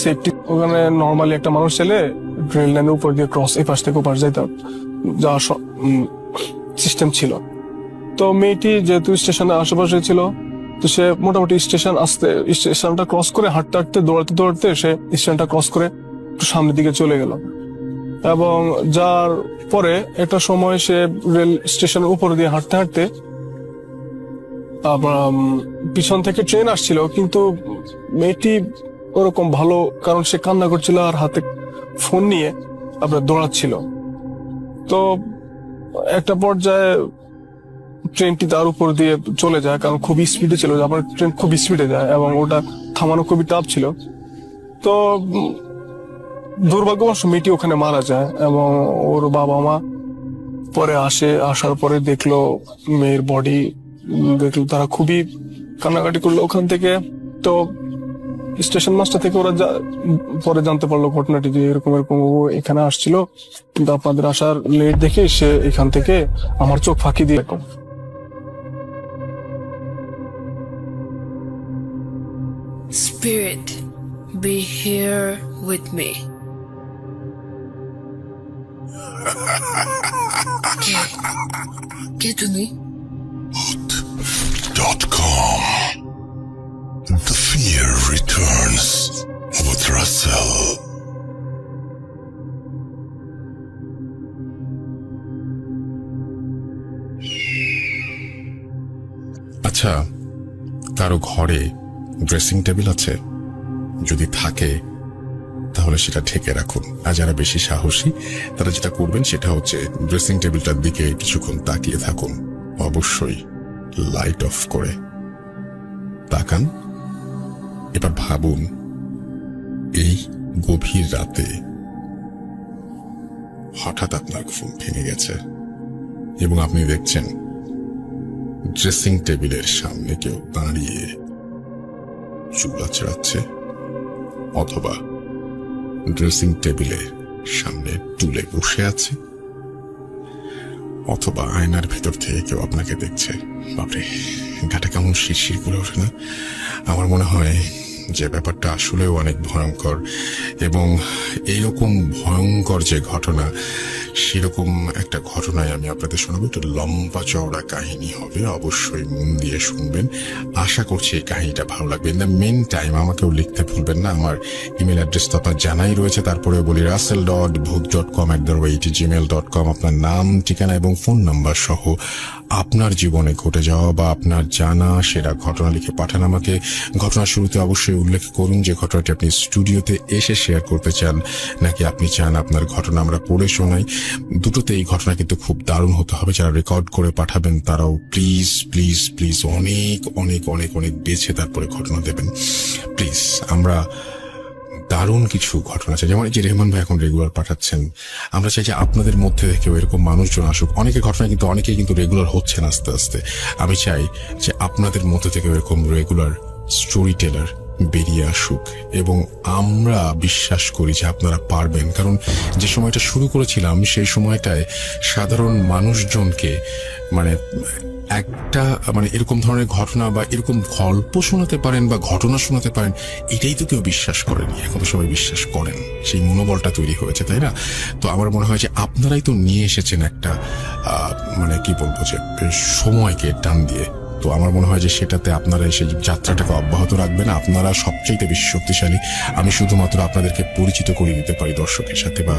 S6: সেফটি, ওখানে নর্মালি একটা মানুষ ছেলে রেল লাইনের উপর দিয়ে ক্রস, এই পাশ থেকে ওপাশ যাওয়ার সিস্টেম ছিল। তো মেয়েটি যেহেতু স্টেশনের আশেপাশে ছিল, তো সে মোটামুটি স্টেশনটা ক্রস করে হাঁটতে হাঁটতে দৌড়াতে দৌড়াতে সে স্টেশনটা ক্রস করে একটু সামনের দিকে চলে গেল, এবং যার পরে একটা সময় সে রেল স্টেশনের উপর দিয়ে হাঁটতে হাঁটতে পিছন থেকে ট্রেন আসছিল, কিন্তু মেয়েটি ওরকম ভালো, কারণ সে কান্না করছিল আর হাতে ফোন নিয়ে আপনার দৌড়াচ্ছিল। তো একটা পর্যায়ে ট্রেনটি তার উপর দিয়ে চলে যায়, কারণ খুবই স্পিডে ছিল, আমার ট্রেন খুব স্পিডে যায় এবং ওটা থামানো খুবই টাফ ছিল। তো দুর্ভাগ্যবশ মেয়েটি ওখানে মারা যায়, এবং ওর বাবা মা পরে আসার পরে দেখলো মেয়ের বডি, দেখলো, তারা খুবই কান্নাকাটি করলো ওখান থেকে। তো স্টেশন মাস্টার থেকে ওরা পরে জানতে পারলো ঘটনাটি, যে এরকম এরকম ও এখানে আসছিল, কিন্তু আপনাদের আসার লেট দেখে সে এখান থেকে আমার চোখ ফাঁকি দিয়ে।
S3: Spirit, be here with me. কে তুমি?
S4: .com. The fear returns with Russell.
S1: আচ্ছা, কারো ঘরে ড্রেসিং টেবিল আছে? যদি থাকে তাহলে সেটা ঢেকে রাখুন। আর যারা বেশি সাহসী তারা যেটা করবেন সেটা হচ্ছে ড্রেসিং টেবিলটার দিকে কিছুক্ষণ তাকিয়ে থাকুন, অবশ্যই লাইট অফ করে তাকান। এবার ভাবুন, এই গভীর রাতে হঠাৎ আপনার ঘুম ভেঙে গেছে এবং আপনি দেখছেন ড্রেসিং টেবিলের সামনে কেউ দাঁড়িয়ে চুল আঁচড়াচ্ছে, অথবা ড্রেসিং টেবিলের সামনে টুলে বসে আছে, অথবা আয়নার ভেতর থেকে কেউ আপনাকে দেখছে। বাপরে, গাটা কেমন শিরশির করে ওঠে না? আমার মনে হয় যে ব্যাপারটা আসলেও অনেক ভয়ঙ্কর, এবং এইরকম ভয়ঙ্কর যে ঘটনা, সেরকম একটা ঘটনায় আমি আপনাদের শোনাবো। একটু লম্বা চওড়া কাহিনী হবে, অবশ্যই মন দিয়ে শুনবেন। আশা করছি এই কাহিনীটা ভালো লাগবে। ইন দ্য মেন টাইম আমাকেও লিখতে ভুলবেন না। আমার ইমেল অ্যাড্রেস তো আপনার জানাই রয়েছে, তারপরে বলি russell.bhoot.com@gmail.com। আপনার নাম, ঠিকানা এবং ফোন নাম্বার সহ আপনার জীবনে ঘটে যাওয়া বা আপনার জানা সেরা ঘটনা লিখে পাঠান আমাকে। ঘটনার শুরুতে অবশ্যই উল্লেখ করুন যে ঘটনাটি আপনি স্টুডিওতে এসে শেয়ার করতে চান, নাকি আপনি চান আপনার ঘটনা আমরা পড়ে শোনাই। দুটোতে এই ঘটনা কিন্তু খুব দারুণ হতে হবে। যারা রেকর্ড করে পাঠাবেন তারাও প্লিজ প্লিজ প্লিজ অনেক অনেক অনেক অনেক বেছে তারপরে ঘটনা দেবেন প্লিজ। আমরা দারুণ কিছু ঘটনা চাই, যেমন এই যে রেহমান ভাই এখন রেগুলার পাঠাচ্ছেন। আমরা চাই যে আপনাদের মধ্যে থেকেও এরকম মানুষজন আসুক। অনেকের ঘটনা কিন্তু অনেকেই কিন্তু রেগুলার হচ্ছেন আস্তে আস্তে। আমি চাই যে আপনাদের মধ্যে থেকেও এরকম রেগুলার স্টোরি টেলার বেরিয়ে আসুক, এবং আমরা বিশ্বাস করি যে আপনারা পারবেন। কারণ যে সময়টা শুরু করেছিলাম সেই সময়টায় সাধারণ মানুষজনকে মানে একটা মানে এরকম ধরনের ঘটনা বা এরকম গল্প শোনাতে পারেন বা ঘটনা শোনাতে পারেন, এটাই তো কেউ বিশ্বাস করেনি। এখন তো সবাই বিশ্বাস করেন, সেই মনোবলটা তৈরি হয়েছে, তাই না? তো আমার মনে হয় যে আপনারাই তো নিয়ে এসেছেন একটা মানে কি বলবো যে সময়কে টান দিয়ে। তো আমার মনে হয় যে সেটাতে আপনারা সেই যাত্রাটাকে অব্যাহত রাখবেন। আপনারা সবচেয়ে বেশি শক্তিশালী। আমি শুধুমাত্র আপনাদেরকে পরিচিত করে দিতে পারি দর্শকের সাথে বা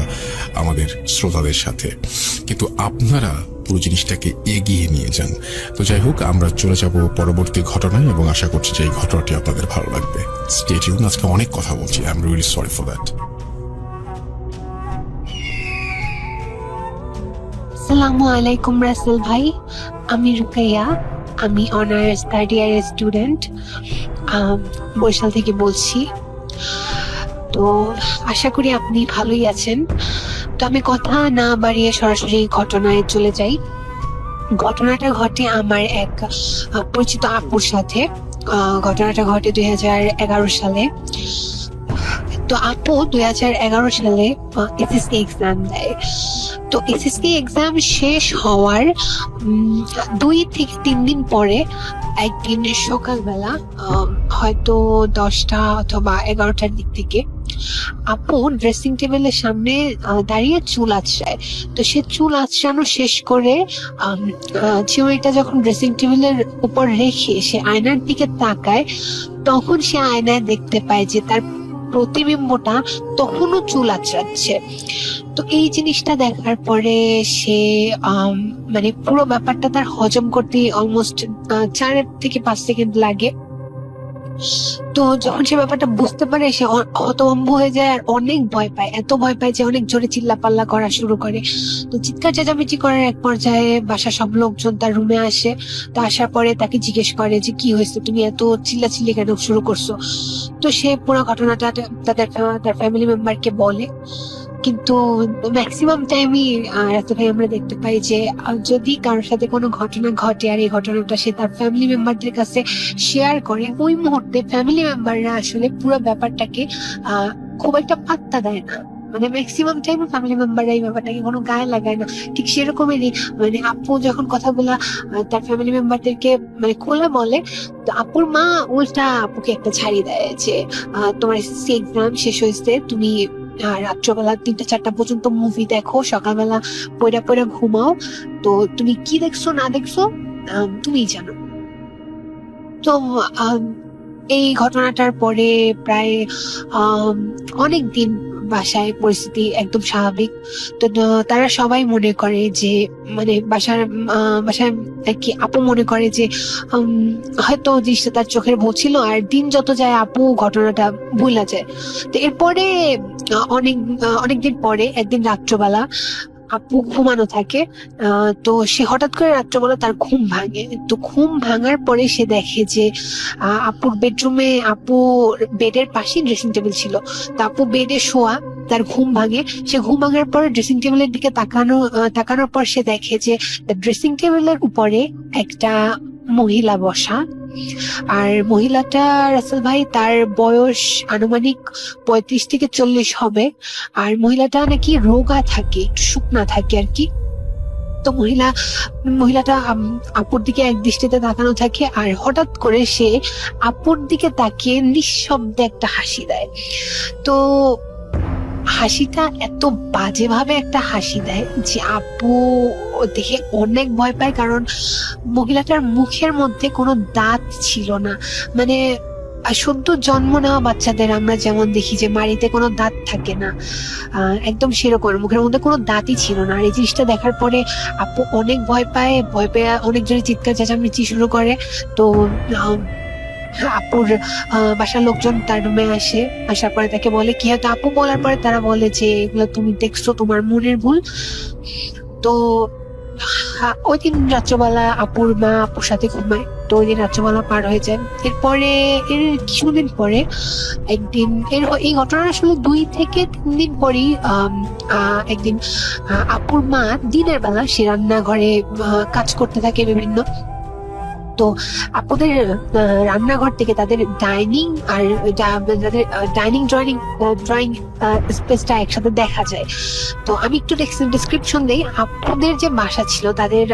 S1: আমাদের শ্রোতাদের সাথে, কিন্তু আপনারা পুরো জিনিসটাকে এগিয়ে নিয়ে যান। তো যাই হোক, আমরা চলে যাব পরবর্তী ঘটনায় এবং আশা করছি যে এই ঘটনাটি আপনাদের ভালো লাগবে। Stay tune. আজকে অনেক কথা বলছি, I am really sorry for that.
S7: আসসালামু আলাইকুম রাসেল ভাই, আমি রুকাইয়া, আমি অনার্স থার্ড ইয়ারের স্টুডেন্ট, বরিশাল থেকে বলছি। তো আশা করি আপনি ভালোই আছেন। তো আমি কথা না বাড়িয়ে সরাসরি ঘটনায় চলে যাই। ঘটনাটা ঘটে আমার এক পরিচিত আপুর সাথে। ঘটনাটা ঘটে 2011 সালে। তো আপু 2011 সালে এসএসসি এক্সাম দেয়। তো এসএসসি এক্সাম শেষ হওয়ার 2 থেকে 3 দিন পরে একদিন সকালবেলা হয়তো 10টা অথবা 11টার দিক থেকে আপু ড্রেসিং টেবিলের সামনে দাঁড়িয়ে চুল আঁচড়ায়। তো সে চুল আঁচড়ানো শেষ করে চিমড়িটা যখন ড্রেসিং টেবিলের উপর রেখে সে আয়নার দিকে তাকায়, তখন সে আয়নায় দেখতে পায় যে তার প্রতিবিম্বটা তখনও চুল আঁচড়াচ্ছে। তো এই জিনিসটা দেখার পরে সে মানে পুরো ব্যাপারটা তার হজম করতে অলমোস্ট 4 থেকে 5 সেকেন্ড লাগে। তো যখন সে ব্যাপারটা বুঝতে পারে সে হতভম্ব হয়ে যায় আর অনেক ভয় পায়, এত ভয় পায় যে অনেক জোরে চিল্লাপাল্লা করা শুরু করে। তো চিৎকার চেঁচামেচি করার এক পর্যায়ে বাসার সব লোকজন তার রুমে আসে। তো আসার পরে তাকে জিজ্ঞেস করে যে কি হয়েছে, তুমি এত চিল্লাচিল্লি কেন শুরু করছো? তো সে পুরো ঘটনাটা তার ফ্যামিলি মেম্বারকে বলে। কিন্তু ম্যাক্সিমাম টাইমই রাতে ভাই আমরা দেখতে পাই যে যদি কারোর সাথে কোনো ঘটনা ঘটে আর এই ঘটনাটা সে তার ফ্যামিলি মেম্বারদের কাছে শেয়ার করে, ওই মুহূর্তে ফ্যামিলি মেম্বাররা আসলে পুরো ব্যাপারটাকে খুব একটা পাত্তা দেয় না। মানে ম্যাক্সিমাম টাইম ফ্যামিলি মেম্বাররা এই ব্যাপারটাকে কোনো গায়ে লাগায় না। ঠিক সেরকমেরই মানে আপু যখন কথাগুলা তার ফ্যামিলি মেম্বারদেরকে মানে খোলা বলে, তো আপুর মা উল্টা আপুকে একটা ছাড়ি দেয় যে তোমার এসএসসি এক্সাম শেষ হয়েছে, তুমি রাত্রবেলা 3টা-4টা পর্যন্ত মুভি দেখো, সকালবেলা পয়রা ঘুমাও। তো তুমি কি দেখছো না দেখছো তুমিই জানো। তো এই ঘটনাটার পরে প্রায় অনেক দিন বাসায় পরিস্থিতি একদম স্বাভাবিক। তো তারা সবাই মনে করে যে মানে বাসায় কি আপু মনে করে যে হয়তো জিনিসটা তার চোখের ভুল ছিল। আর দিন যত যায় আপু ঘটনাটা ভুলা যায়। তো এরপরে অনেকদিন পরে একদিন রাত্রবেলা আপু ঘুমানো থাকে। তো সে হঠাৎ করে রাত্রবেলা তার ঘুম ভাঙে। তো ঘুম ভাঙার পরে সে দেখে যে আপুর বেডরুমে বেডের পাশেই ড্রেসিং টেবিল ছিল। তো আপু বেডে শোয়া, তার ঘুম ভাঙে। সে ঘুম ভাঙার পরে ড্রেসিং টেবিলের দিকে তাকানোর পর সে দেখে যে ড্রেসিং টেবিলের উপরে একটা মহিলা বসা। আর মহিলাটা রাসেল ভাই তার বয়স আনুমানিক 35 থেকে 40 হবে। আর মহিলাটা নাকি রোগা থাকে, একটু শুকনা থাকে আর কি। তো মহিলাটা আপুর দিকে এক দৃষ্টিতে তাকানো থাকে। আর হঠাৎ করে সে আপুর দিকে তাকিয়ে নিঃশব্দে একটা হাসি দেয়। তো হাসিটা এত বাজেভাবে একটা হাসি দেয় যে আপু দেখে অনেক ভয় পায়। কারণ মহিলাটার মুখের মধ্যে কোনো দাঁত ছিল না। মানে সদ্য জন্ম নেওয়া বাচ্চাদের আমরা যেমন দেখি যে মাড়িতে কোনো দাঁত থাকে না, একদম সেরকম মুখের মধ্যে কোনো দাঁতই ছিল না। আর এই জিনিসটা দেখার পরে আপু অনেক ভয় পেয়ে অনেক জোরে চিৎকার চেঁচামেচি শুরু করে। তো আপুর বাসার লোকজন তার রুমে আসে। আসার পরে তাকে বলে কি হয়তো আপু বলার পরে তারা বলে যে এগুলো তুমি দেখছো, তোমার মনের ভুল। তো ওই দিন রাত্রবেলা আপুর মা আপুর সাথে ঘুমায়। তো ওই দিন রাত্রবেলা পার হয়ে যায়। এরপরে এর কিছুদিন পরে একদিন এই ঘটনা আসলে 2 থেকে 3 দিন পরেই একদিন আপুর মা দিনের বেলা সে রান্নাঘরে কাজ করতে থাকে বিভিন্ন। তো আপুদের রান্নাঘর থেকে তাদের ডাইনিং আর তাদের ডাইনিং ড্রয়িং স্পেসটা একসাথে দেখা যায়। তো আমি একটু ডিসক্রিপশন দেই। আপুদের যে বাসা ছিল তাদের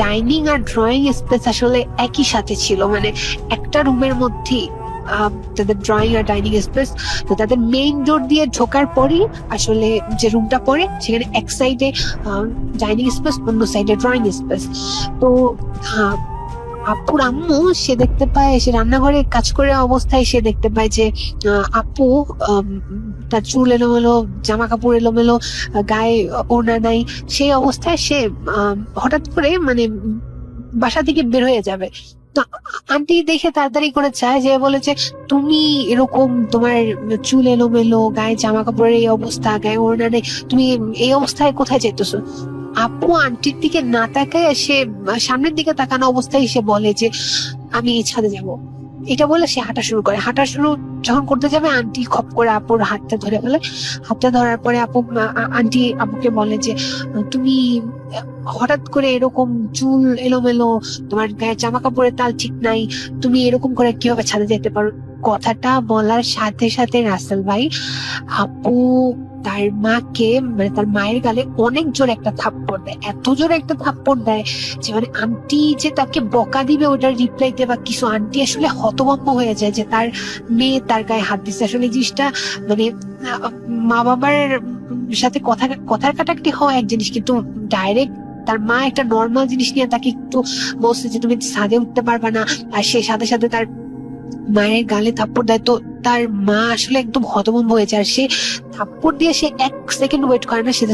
S7: ডাইনিং আর ড্রয়িং স্পেস আসলে একই সাথে ছিল, মানে একটা রুমের মধ্যেই তাদের ড্রয়িং আর ডাইনিং স্পেস। তো তাদের মেইন ডোর দিয়ে ঢোকার পরই আসলে যে রুমটা পড়ে সেখানে এক সাইডে ডাইনিং স্পেস, অন্য সাইডে ড্রয়িং স্পেস। তো আপুর আম্মু সে দেখতে পায়, সে রান্নাঘরে কাজ করে অবস্থায় সে দেখতে পায় যে আপু তার চুল এলোমেলো, জামা কাপড় এলোমেলো, গায়ে ওড়না নাই। সেই অবস্থায় সে হঠাৎ করে মানে বাসা থেকে বের হয়ে যাবে। তো আন্টি দেখে তাড়াতাড়ি করে চায়, যে বলেছে তুমি এরকম তোমার চুল এলোমেলো, গায়ে জামা কাপড়ের এই অবস্থা, গায়ে ওড়না নেই, তুমি এই অবস্থায় কোথায় যেতেছো? আপু আন্টির দিকে না তাকায় সে সামনের দিকে তাকানো অবস্থায় সে বলে যে আমি এই ছাদে যাব। এটা বলে সে হাঁটা শুরু করে। হাঁটা শুরু যখন করতে যাবে আন্টি খপ করে আপুর হাতটা ধরে ফেলে। হাতটা ধরার পরে আন্টি আপুকে বলে যে তুমি হঠাৎ করে এরকম চুল এলোমেলো, তোমার গায়ে জামা কাপড়ের তাল ঠিক নাই, তুমি এরকম করে কিভাবে ছাদে যেতে পারো? কথাটা বলার সাথে সাথে রাসেল ভাই আপু তার মাকে, মানে তার মায়ের গালে অনেক জোরে একটা থাপ্পড় দেয়। এত জোরে একটা থাপ্পড় দেয় যে মানে আন্টি যে তাকে বকা দিবে ওটার রিপ্লাইতে বা কিছু, আন্টি আসলে হতভম্ব হয়ে যায় যে তার মেয়ে তার গায়ে হাত দিচ্ছে। আসলে এই জিনিসটা মানে মা বাবার সাথে কথার কাটাকাটি হওয়া এক জিনিস, কিন্তু ডাইরেক্ট তার মা একটা নর্মাল জিনিস নিয়ে তাকে একটু বলছে যে তুমি ছাদে উঠতে পারবা না, আর সে সাথে সাথে তার মায়ের গালে থাপ্পড় দেয়। তো তার মা আসলে একদম হতভম্ব হয়েছে, আর সে থাপ্পড় দিয়ে সে 1 সেকেন্ড ওয়েট করে না, সে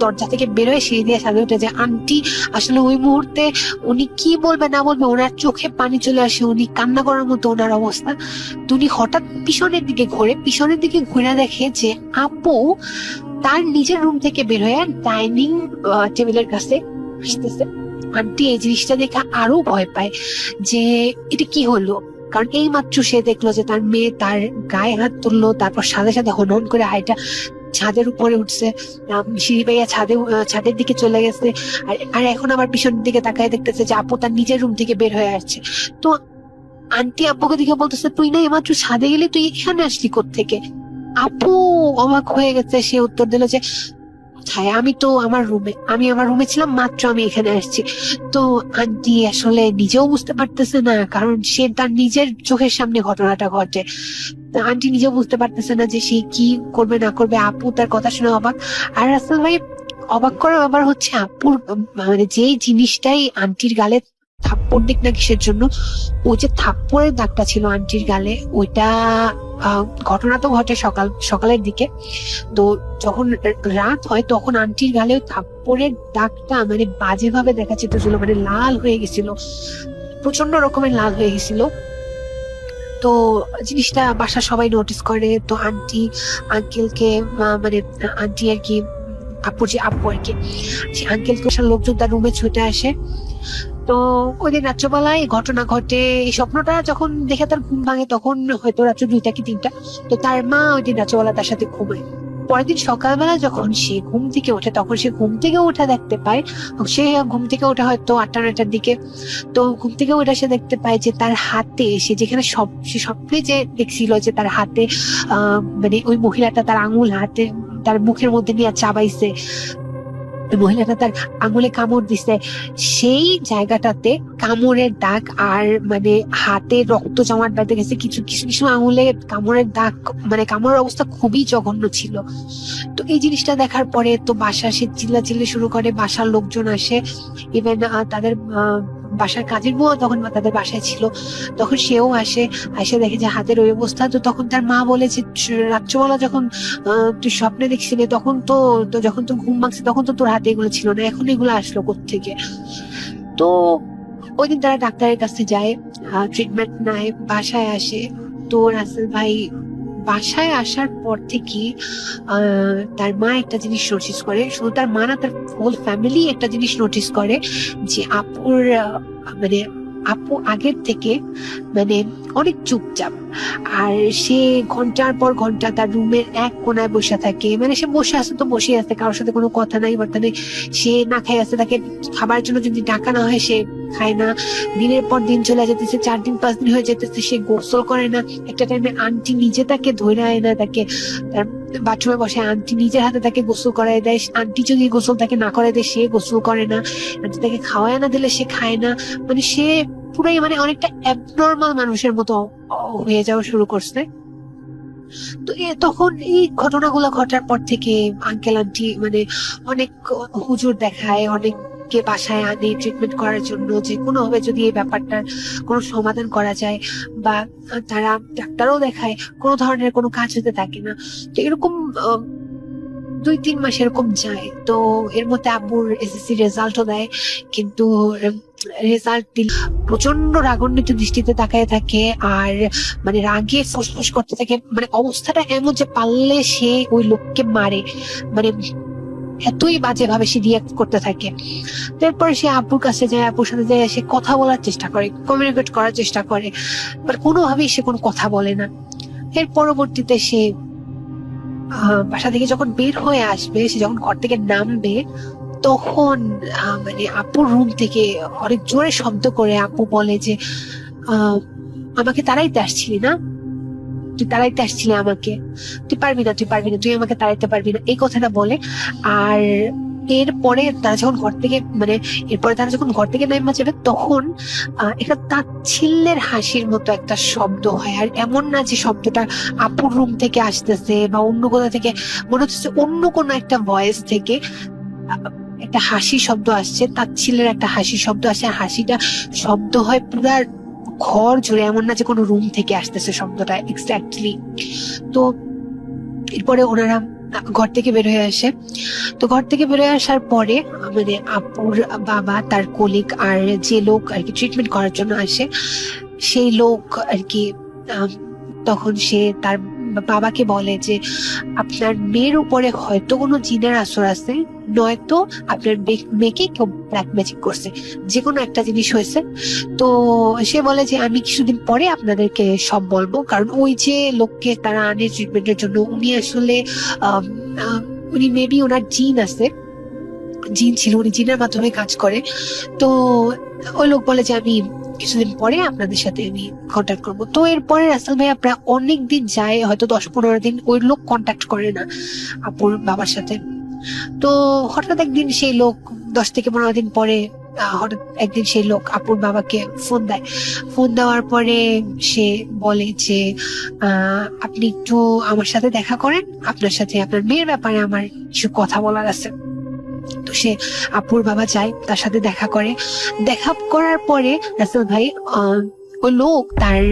S7: দরজা থেকে বেরোয়, সিঁড়ি দিয়ে সাথে উঠে যায়। আন্টি আসলে ওই মুহূর্তে উনি কি বলবে না বলবে, ওনার চোখে পানি চলে আসে, উনি কান্না করার মতো ওনার অবস্থা। তো উনি হঠাৎ পিছনের দিকে ঘুরে দেখে যে আপু তার নিজের রুম থেকে বের হয়ে ডাইনিং টেবিলের কাছে আসতেছে। আন্টি এই জিনিসটা দেখে আরো ভয় পায় যে এটা কি হলো, কারণ এই মাত্র সে দেখলো যে তার মেয়ে তার গায়ে হাত তুললো, তারপর সাথে সাথে হনহন করে হাইটা ছাদের উপরে উঠছে, সিঁড়ি পাইয়া ছাদের দিকে চলে গেছে। আর এখন আবার পিছনের দিকে তাকায় দেখতেছে যে আপু তার নিজের রুম থেকে বের হয়ে আসছে। তো আন্টি আপুকে দিকে বলতেছে তুই না এইমাত্র ছাদে গেলি, তুই এখানে আসলি কোত্থেকে? আপু অবাক হয়ে গেছে, সে উত্তর দিল যে হ্যাঁ আমি আমার রুমে ছিলাম, মাত্র আমি এখানে আসছি। তো আন্টি আসলে নিজেও বুঝতে পারতেছে না, কারণ সে তার নিজের চোখের সামনে ঘটনাটা ঘটে। আন্টি নিজেও বুঝতে পারতেছে না যে সে কি করবে না করবে। আপু তার কথা শুনে অবাক। আর রাসেল ভাই অবাক করার ব্যাপার হচ্ছে আপুর মানে যে জিনিসটাই আন্টির গালে থাপ্পড় দিক না কিসের জন্য, ওই যে থাপ্পড়ের দাগটা ছিল আন্টির গালে, ওইটা ঘটনা তো ঘটে সকালের দিকে। তো যখন রাত হয় তখন আন্টির গালে থাপ্পড়ের দাগটা মানে বাজেভাবে দেখা যেতেছিল, মানে লাল হয়ে গেছিল, প্রচন্ড রকমের লাল হয়ে গেছিল। তো জিনিসটা বাসা সবাই নোটিস করে। তো আন্টি আঙ্কেলকে মানে আন্টি আর কি আপু আর কি সে আঙ্কেলকে লোকজন তার রুমে ছুটে আসে। তো ওই দিন রাত্রবেলায় ঘটনা ঘটে। এই স্বপ্নটা যখন দেখে তার ঘুম ভাঙে তখন হয়তো রাত্র 2টা কি 3টা। তো তার মা ওই দিন রাত্রবেলা তার সাথে ঘুমায়। পরের দিন সকালবেলা যখন সে ঘুম থেকে ওঠে তখন সে ঘুম থেকে উঠে দেখতে পায়, সে ঘুম থেকে ওঠে হয়তো 8টা-9টার দিকে। তো ঘুম থেকে ওঠে সে দেখতে পায় যে তার হাতে, সে যেখানে সে স্বপ্নে যে দেখছিল যে তার হাতে মানে ওই মহিলাটা তার আঙুল হাতে তার মুখের মধ্যে নিয়ে চাবাইছে, মহিলাটা তার আঙুলে কামড় দিছে, সেই জায়গাটাতে কামড়ের দাগ আর মানে হাতে রক্ত জমাট বেঁধে গেছে। কিছু কিছু আঙুলে কামড়ের দাগ, মানে কামড়ের অবস্থা খুবই জঘন্য ছিল। তো এই জিনিসটা দেখার পরে তো বাসা সে চিল্লাচিল্লি শুরু করে, বাসার লোকজন আসে, ইভেন তাদের বাসার কাজের বউ তখন তাদের বাসায় ছিল, তখন সেও আসে দেখে যে হাতের ওই অবস্থা। তো তখন তার মা বলে যে রাত্রবেলা যখন তুই স্বপ্নে দেখছিলি তখন তো যখন তোর ঘুম ভাঙছে তখন তো তোর হাতে এগুলো ছিল না, এখন এগুলো আসলো কোত্থেকে? তো ওই দিন তারা ডাক্তারের কাছে যায়, ট্রিটমেন্ট নেয়, বাসায় আসে। তো রাসেল ভাই বাসায় আসার পর থেকে তার মা একটা জিনিস নোটিস করে, শুধু তার মা না তার হোল ফ্যামিলি একটা জিনিস নোটিস করে যে আপুর মানে আপু আগের থেকে মানে অনেক চুপচাপ। আর সে ঘন্টার পর ঘন্টা তার রুমের এক কোনায় বসে থাকে, মানে সে বসে আছে তো বসে আছে, কারোর সাথে কোনো কথা নাই বার্তা নেই। সে না খাই আছে, তাকে খাবার জন্য যদি ডাকা না হয় সে খায় না। দিনের পর দিন চলে যেতেছে, 4 দিন 5 দিন হয়ে যেতেছে, সে গোসল করে না। একটা টাইমে আন্টি নিজে তাকে ধরে আয় না, তাকে তার বাথরুমে বসে আন্টি নিজের হাতে তাকে গোসল করায় দেয়। আন্টি যদি গোসল তাকে না করে দেয় সে গোসল করে না, আন্টি তাকে খাওয়ায় না দিলে সে খায় না। মানে সে পুরাই মানে অনেকটা অ্যাবনর্মাল মানুষের মতো হয়ে যাওয়া শুরু করছে। তো তখন এই ঘটনাগুলো ঘটার পর থেকে আঙ্কেল আন্টি মানে অনেক হুজুর দেখায়, অনেককে বাসায় আনে ট্রিটমেন্ট করার জন্য, যে কোনো ভাবে যদি এই ব্যাপারটার কোনো সমাধান করা যায়, বা তারা ডাক্তারও দেখায়, কোনো ধরনের কোনো কাজ হতে থাকে না। তো এরকম 2-3 মাস এরকম যায়। তো এর মধ্যে আব্বুর এসএসসি রেজাল্টও দেয়, কিন্তু রেজাল্ট দিল প্রচন্ড রাগান্বিত দৃষ্টিতে তাকায় থাকে, আর মানে রাগে ফুসফুস করতে থাকে। মানে অবস্থাটা এমন যে পারলে সে ওই লোককে মারে, মানে এতই বাজে ভাবে সে রিয়াক্ট করতে থাকে। তারপর সে আব্বুর কাছে যায়, আব্বুর সাথে যায়, সে কথা বলার চেষ্টা করে, কমিউনিকেট করার চেষ্টা করে, বাট কোনোভাবেই সে কোনো কথা বলে না। এর পরবর্তীতে সে বাসা থেকে যখন বের হয়ে আসবে, সে যখন ঘর থেকে নামবে, তখন মানে আপুর রুম থেকে অনেক জোরে শব্দ করে আপু বলে যে আমাকে তাড়াইতে আসছিলি না, তুই তাড়াইতে আসছিলি আমাকে, তুই পারবি না, তুই পারবি না, তুই আমাকে তাড়াইতে পারবি না, এই কথাটা বলে। আর এরপরে তারা যখন ঘর থেকে মানে এরপরে তারা যখন ঘর থেকে নেমে যাবে, তখন একটা তাচ্ছিল্যের হাসির মতো একটা শব্দ হয়। আর এমন না যে শব্দটা আপুর রুম থেকে আসতেছে বা অন্য কোথা থেকে, মনে হচ্ছে অন্য কোনো একটা ভয়েস থেকে একটা হাসি শব্দ আসছে, তাচ্ছিল্যের একটা হাসি শব্দ আসছে। আর হাসিটা শব্দ হয় পুরা ঘর জুড়ে, এমন না যে কোনো রুম থেকে আসতেছে শব্দটা এক্স্যাক্টলি। তো এরপরে ওনারা ঘর থেকে বের হয়ে আসে। তো ঘর থেকে বের হয়ে আসার পরে মানে আপুর বাবা, তার কলিগ, আর যে লোক আর কি ট্রিটমেন্ট করার জন্য আসে, সেই লোক আর কি তখন সে তার বাবাকে বলে যে আপনার মেয়ের উপরে হয়তো কোনো জিনের আসর আছে, নয়তো আপনার মেয়েকে কেউ ব্ল্যাক ম্যাজিক করছে, যে কোনো একটা জিনিস হয়েছে। তো সে বলে যে আমি কিছুদিন পরে আপনাদেরকে সব বলবো, কারণ ওই যে লোককে তারা আনে ট্রিটমেন্টের জন্য, উনি আসলে উনি মেবি ওনার জিন আছে, জিন ছিল, উনি জিনের মাধ্যমে কাজ করে। তো ওই লোক বলে যে আমি কিছুদিন পরে আপনাদের সাথে আমি কন্ট্যাক্ট করবো। তো এরপরে রাসেল ভাইয়া প্রায় অনেক দিন যায়, হয়তো 10-15 দিন ওই লোক কন্ট্যাক্ট করে না আপুর বাবার সাথে। তো হঠাৎ একদিন সেই লোক 10-15 দিন পরে হঠাৎ একদিন সেই লোক আপুর বাবাকে ফোন দেয়। ফোন দেওয়ার পরে সে বলে যে আপনি একটু আমার সাথে দেখা করেন, আপনার সাথে আপনার মেয়ের ব্যাপারে আমার কিছু কথা বলার আছে। তো সে আপুর বাবা যায়, তার সাথে দেখা করে। দেখা করার পরে রাসেল ভাই ওই লোক তার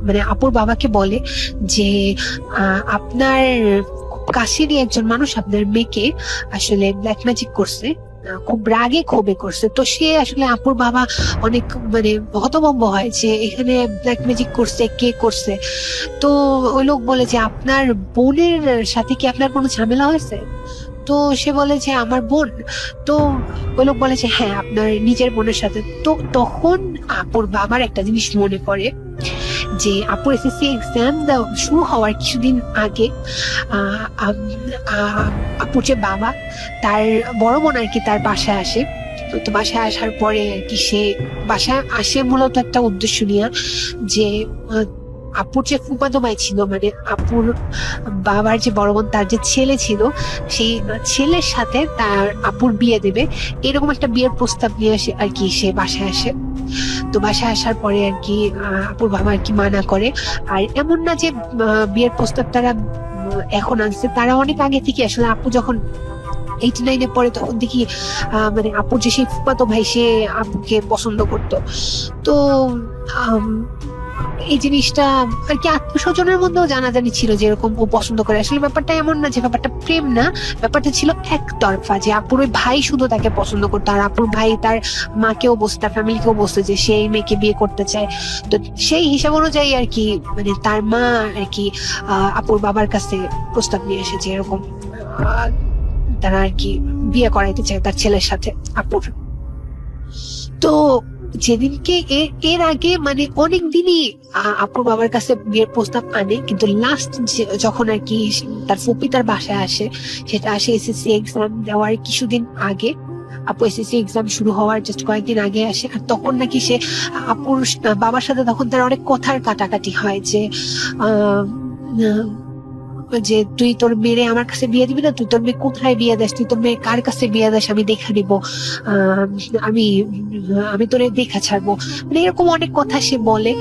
S7: মানে আপুর বাবাকে বলে যে আপনার কাছেরই একজন মানুষ আপনার মেয়েকে আসলে ব্ল্যাক ম্যাজিক করছে, খুব রাগে ক্ষোভে করছে। তো সে আসলে আপুর বাবা অনেক মানে হতভম্ব হয় যে এখানে ব্ল্যাক ম্যাজিক করছে, কে করছে। তো ওই লোক বলে যে আপনার বোনের সাথে কি আপনার কোনো ঝামেলা হয়েছে? তো সে বলে যে আমার বোন। তো ওই লোক বলে যে হ্যাঁ আপনার নিজের বোনের সাথে। তো তখন আপুর বাবার একটা জিনিস মনে পড়ে যে আপুর এসএসসি এক্সাম শুরু হওয়ার কিছুদিন আগে আপুর যে বাবা, তার বড় বোন আর কি তার বাসায় আসে। তো বাসায় আসার পরে আর কি সে বাসায় আসে মূলত একটা উদ্দেশ্য নিয়ে, যে আপুর যে ফুফাতো ভাই ছিল, মানে আপুর বাবার যে বড় বোন, তার যে ছেলে ছিল, সেই ছেলের সাথে তার আপুর বিয়ে দেবে, এরকম একটা বিয়ের প্রস্তাব নিয়ে আসে আর কি সে বাসায় আসে। তো বাসায় আসার পরে আর কি আপুর বাবা আর কি মানা করে। আর এমন না যে বিয়ের প্রস্তাব তারা এখন আনছে, তারা অনেক আগে থেকে আসলে আপু যখন 89-এ পরে তখন দেখি মানে আপুর যে সেই ফুফাতো ভাই সে আপুকে পছন্দ করতো। তো এই জিনিসটা আর কি আত্মস্বজনের মধ্যেও জানাজানি ছিল যে এরকম ও পছন্দ করে। আসলে ব্যাপারটা এমন না যে ব্যাপারটা প্রেম না, ব্যাপারটা ছিল একতরফা, যে আপুর ওই ভাই শুধু তাকে পছন্দ করতো, আর আপুর ভাই তার মাকেও বসে, তার ফ্যামিলিকেও বসে যে সেই মেয়েকে বিয়ে করতে চায়। তো সেই হিসাব অনুযায়ী আর কি মানে তার মা আর কি আপুর বাবার কাছে প্রস্তাব নিয়ে এসেছে এরকম তারা আর কি বিয়ে করাইতে চায় তার ছেলের সাথে আপুর। তো যেদিনকে এর আগে মানে অনেক দিনই আপুর বাবার কাছে বিয়ের প্রস্তাব আনে, কিন্তু লাস্ট যখন আর কি তার ফুপি তার বাসায় আসে, সেটা আসে এসএসসি এক্সাম দেওয়ার কিছুদিন আগে। আপু এসএসসি এক্সাম শুরু হওয়ার জাস্ট কয়েকদিন আগে আসে, আর তখন নাকি সে আপুর বাবার সাথে তখন তার অনেক কথার কাটাকাটি হয় যে যে তুই তোর মেয়ে আমার কাছে বিয়ে দিবি না, তুই তোর মেয়ে কোথায় বিয়ে দেস, তুই তোর মেয়ে কার কাছে বিয়ে দেস আমি দেখা নিব, আমি আমি তোরে দেখা ছাড়বো, মানে এরকম অনেক কথা সে বলে।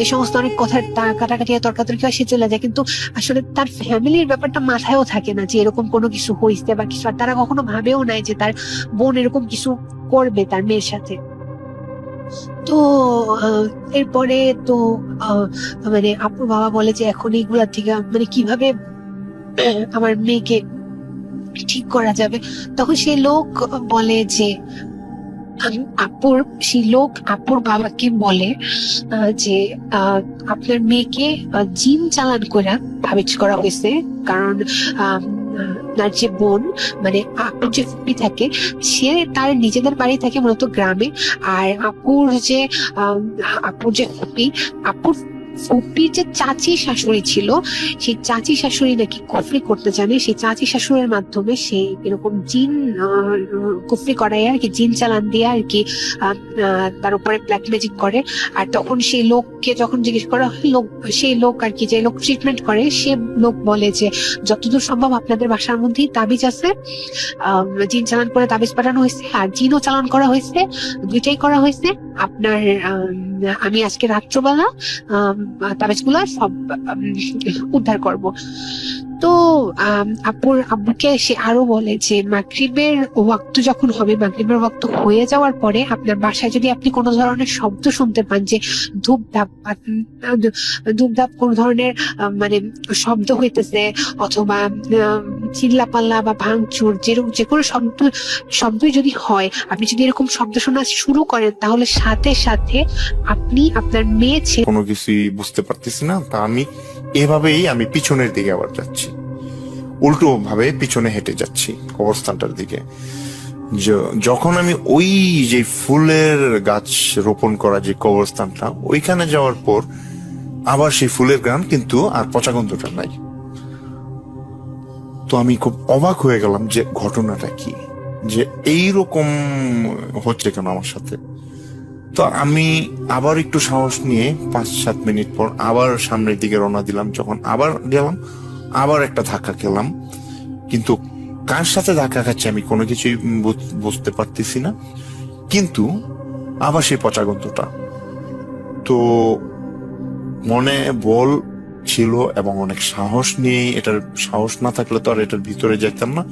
S7: এই সমস্ত অনেক কথার কাটাকাটি তর্কাতর্কি হয়, সে চলে যায়। কিন্তু আসলে তার ফ্যামিলির ব্যাপারটা মাথায়ও থাকে না যে এরকম কোনো কিছু হয়েছে বা কিছু, আর তারা কখনো ভাবেও নাই যে তার বোন এরকম কিছু করবে তার মেয়ের সাথে। তো এরপরে তো মানে আপুর বাবা বলে যে এখন এইগুলা থেকে মানে কিভাবে আমার মেয়েকে ঠিক করা যাবে। তখন সেই লোক বলে যে আপুর বাবাকে বলে যে আপনার মেয়েকে জিন চালান করে তাবিজ করা হয়েছে, কারণ তার যে বোন মানে আপুর যে ফুপি থাকে সে তার নিজেদের বাড়ি থাকে মূলত গ্রামে, আর আপুর যে ফুপির যে চাচি শাশুড়ি ছিল, সেই চাচি শাশুড়ি নাকি কুফরি করতে জানে। সেই চাচি শাশুড়ির মাধ্যমে সে এরকম জিন কুফরি করায় আর কি, জিন চালান দিয়ে আর কি তার উপরে ব্ল্যাক ম্যাজিক করে। আর তখন সেই লোককে যখন জিজ্ঞেস করা হয়, সেই লোক আর কি যে লোক ট্রিটমেন্ট করে, সে লোক বলে যে যতদূর সম্ভব আপনাদের বাসার মধ্যেই তাবিজ আছে, জিন চালান করে তাবিজ পাঠানো হয়েছে আর জিনও চালান করা হয়েছে, দুইটাই করা হয়েছে। আপনার আমি আজকে রাত্রবেলা তাবিজগুলো সব উদ্ধার করব। তো আব্বুকে সে আরো বলে যে মাগরিবের ওয়াক্ত যখন হবে, মাগরিবের ওয়াক্ত হয়ে যাওয়ার পরে আপনার বাসায় যদি আপনি কোনো ধরনের শব্দ শুনতে পান, যে ধূপধাপ কোন ধরনের মানে শব্দ হইতেছে, অথবা চিল্লাপাল্লা বা ভাঙচুর যে কোনো শব্দই যদি হয়, আপনি যদি এরকম শব্দ শোনা শুরু করেন, তাহলে সাথে সাথে আপনি আপনার মেয়ে
S8: কোনো কিছুই বুঝতে পারতেছি না। তা এভাবেই আমি পিছনের দিকে আবার যাচ্ছি, উল্টো ভাবে পিছনে হেঁটে যাচ্ছি কবরস্থানটার দিকে। যখন আমি ওই যে ফুলের গাছ রোপণ করা যে কবরস্থানটা, ওইখানে যাওয়ার পর আবার সেই ফুলের গান, কিন্তু আর পচা গন্ধটা নাই। তো আমি খুব অবাক হয়ে গেলাম যে ঘটনাটা কি, যে এইরকম হচ্ছে কেন আমার সাথে। তো আমি আবার একটু সাহস নিয়ে 5-7 মিনিট পর আবার সামনের দিকে রওনা দিলাম। যখন আবার গেলাম, আবার একটা ধাক্কা খেলাম, কিন্তু কার সাথে ধাক্কা খাচ্ছি আমি কোনো কিছুই বুঝতে পারতেছি না, কিন্তু আবার সেই পচা গন্ধটা। তো মনে বল ছিল এবং অনেক সাহস নিয়ে, এটার সাহস না থাকলে তো আর এটার ভিতরে যেতাম না।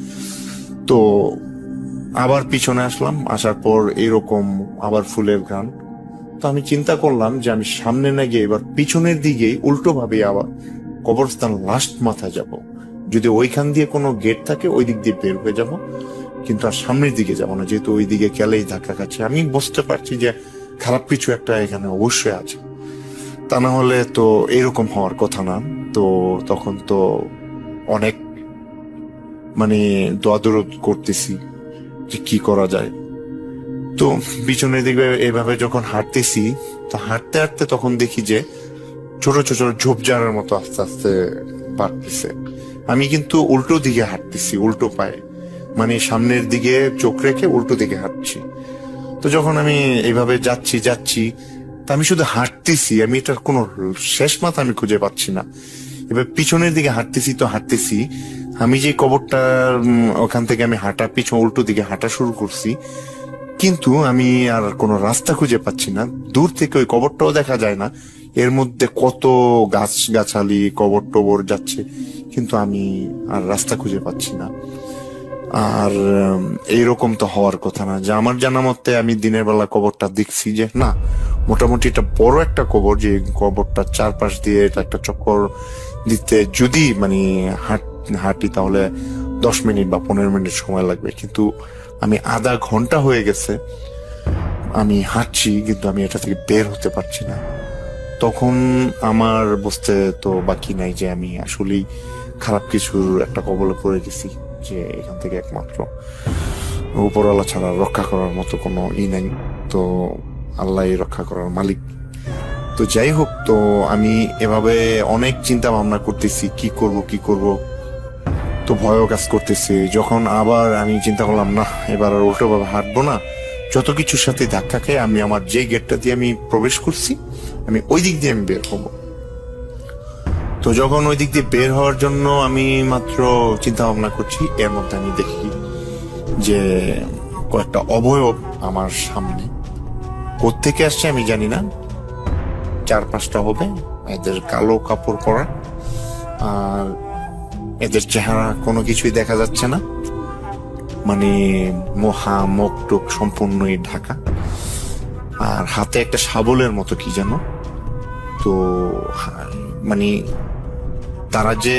S8: তো আবার পিছনে আসলাম, আসার পর এরকম আবার ফুলের গান। তো আমি চিন্তা করলাম যে আমি সামনে না গিয়ে এবার পিছনের দিকে উল্টো ভাবে আবার কবরস্থান লাস্ট মাথায় যাব, যদি ওইখান দিয়ে কোনো গেট থাকে ওই দিক দিয়ে বের হয়ে যাব, কিন্তু আর সামনের দিকে যাব না, যেহেতু ওই দিকে গেলেই ধাক্কা খাচ্ছে। আমি বুঝতে পারছি যে খারাপ কিছু একটা এখানে অবশ্যই আছে, তা না হলে তো এরকম হওয়ার কথা না। তো তখন তো অনেক মানে দোয়াদরদ করতেছি যে কি করা যায়। তো পিছনের দিকে এভাবে যখন হাঁটতেছি, তো হাঁটতে হাঁটতে তখন দেখি যে ছোট ছোট ঝোপঝাড়ের মতো আস্তে আস্তে বাড়তেছে। আমি কিন্তু উল্টো দিকে হাঁটতেছি, উল্টো পায়ে, মানে সামনের দিকে চোখ রেখে উল্টো দিকে হাঁটছি। তো যখন আমি এইভাবে যাচ্ছি তা আমি শুধু হাঁটতেছি, আমি এটার কোনো শেষ মাথা আমি খুঁজে পাচ্ছি না। এবার পিছনের দিকে হাঁটতেছি, আমি যে কবরটা ওখান থেকে আমি উল্টো দিকে হাঁটা শুরু করছি, কিন্তু আমি আর কোনো রাস্তা খুঁজে পাচ্ছি না। দূর থেকে ওই কবরটাও দেখা যায় না, এর মধ্যে কত গাছালি কবর টবর যাচ্ছে, কিন্তু আমি আর রাস্তা খুঁজে পাচ্ছি না। আর এইরকম তো হওয়ার কথা না। যে আমার জানা মতে আমি দিনের বেলা কবরটা দেখছি যে না, মোটামুটি এটা বড় একটা কবর, যে কবরটার চারপাশ দিয়ে এটা একটা চক্কর দিতে যদি মানে হাঁটি তাহলে 10 মিনিট বা 15 মিনিট সময় লাগবে, কিন্তু আমি আধা ঘন্টা হয়ে গেছে আমি হাঁটছি, কিন্তু আমি এটা থেকে বের হতে পারছি না। তখন আমার বুঝতে তো বাকি নাই যে আমি আসলেই খারাপ কিছুর একটা কবলে পড়ে গেছি, যে এখান থেকে একমাত্র উপরওয়ালা ছাড়া রক্ষা করার মতো কোনো নাই। তো আল্লাহই রক্ষা করার মালিক। তো যাই হোক, তো আমি এভাবে অনেক চিন্তা ভাবনা করতেছি কি করব, তো ভয়ও কাজ করতেছি। যখন আবার আমি চিন্তা করলাম না, এবার আর উল্টোভাবে হাঁটবো না, যত কিছুর সাথে ধাক্কা খেয়ে আমি আমার যে গেটটা দিয়ে আমি প্রবেশ করছি, আমি ওই দিক দিয়ে আমি বের হবো। তো যখন ওই দিক দিয়ে বের হওয়ার জন্য আমি মাত্র চিন্তা ভাবনা করছি, এর মধ্যে আমি দেখি যে কয়েকটা অবয়ব আমার সামনে, কোত্থেকে আসছে আমি জানি না, 4-5টা হবে। এদের কালো কাপড় পরা, আর এদের চেহারা কোনো কিছুই দেখা যাচ্ছে না, মানে মুখ টুক সম্পূর্ণই ঢাকা, আর হাতে একটা শাবলের মতো কি যেন। তো মানে তারা যে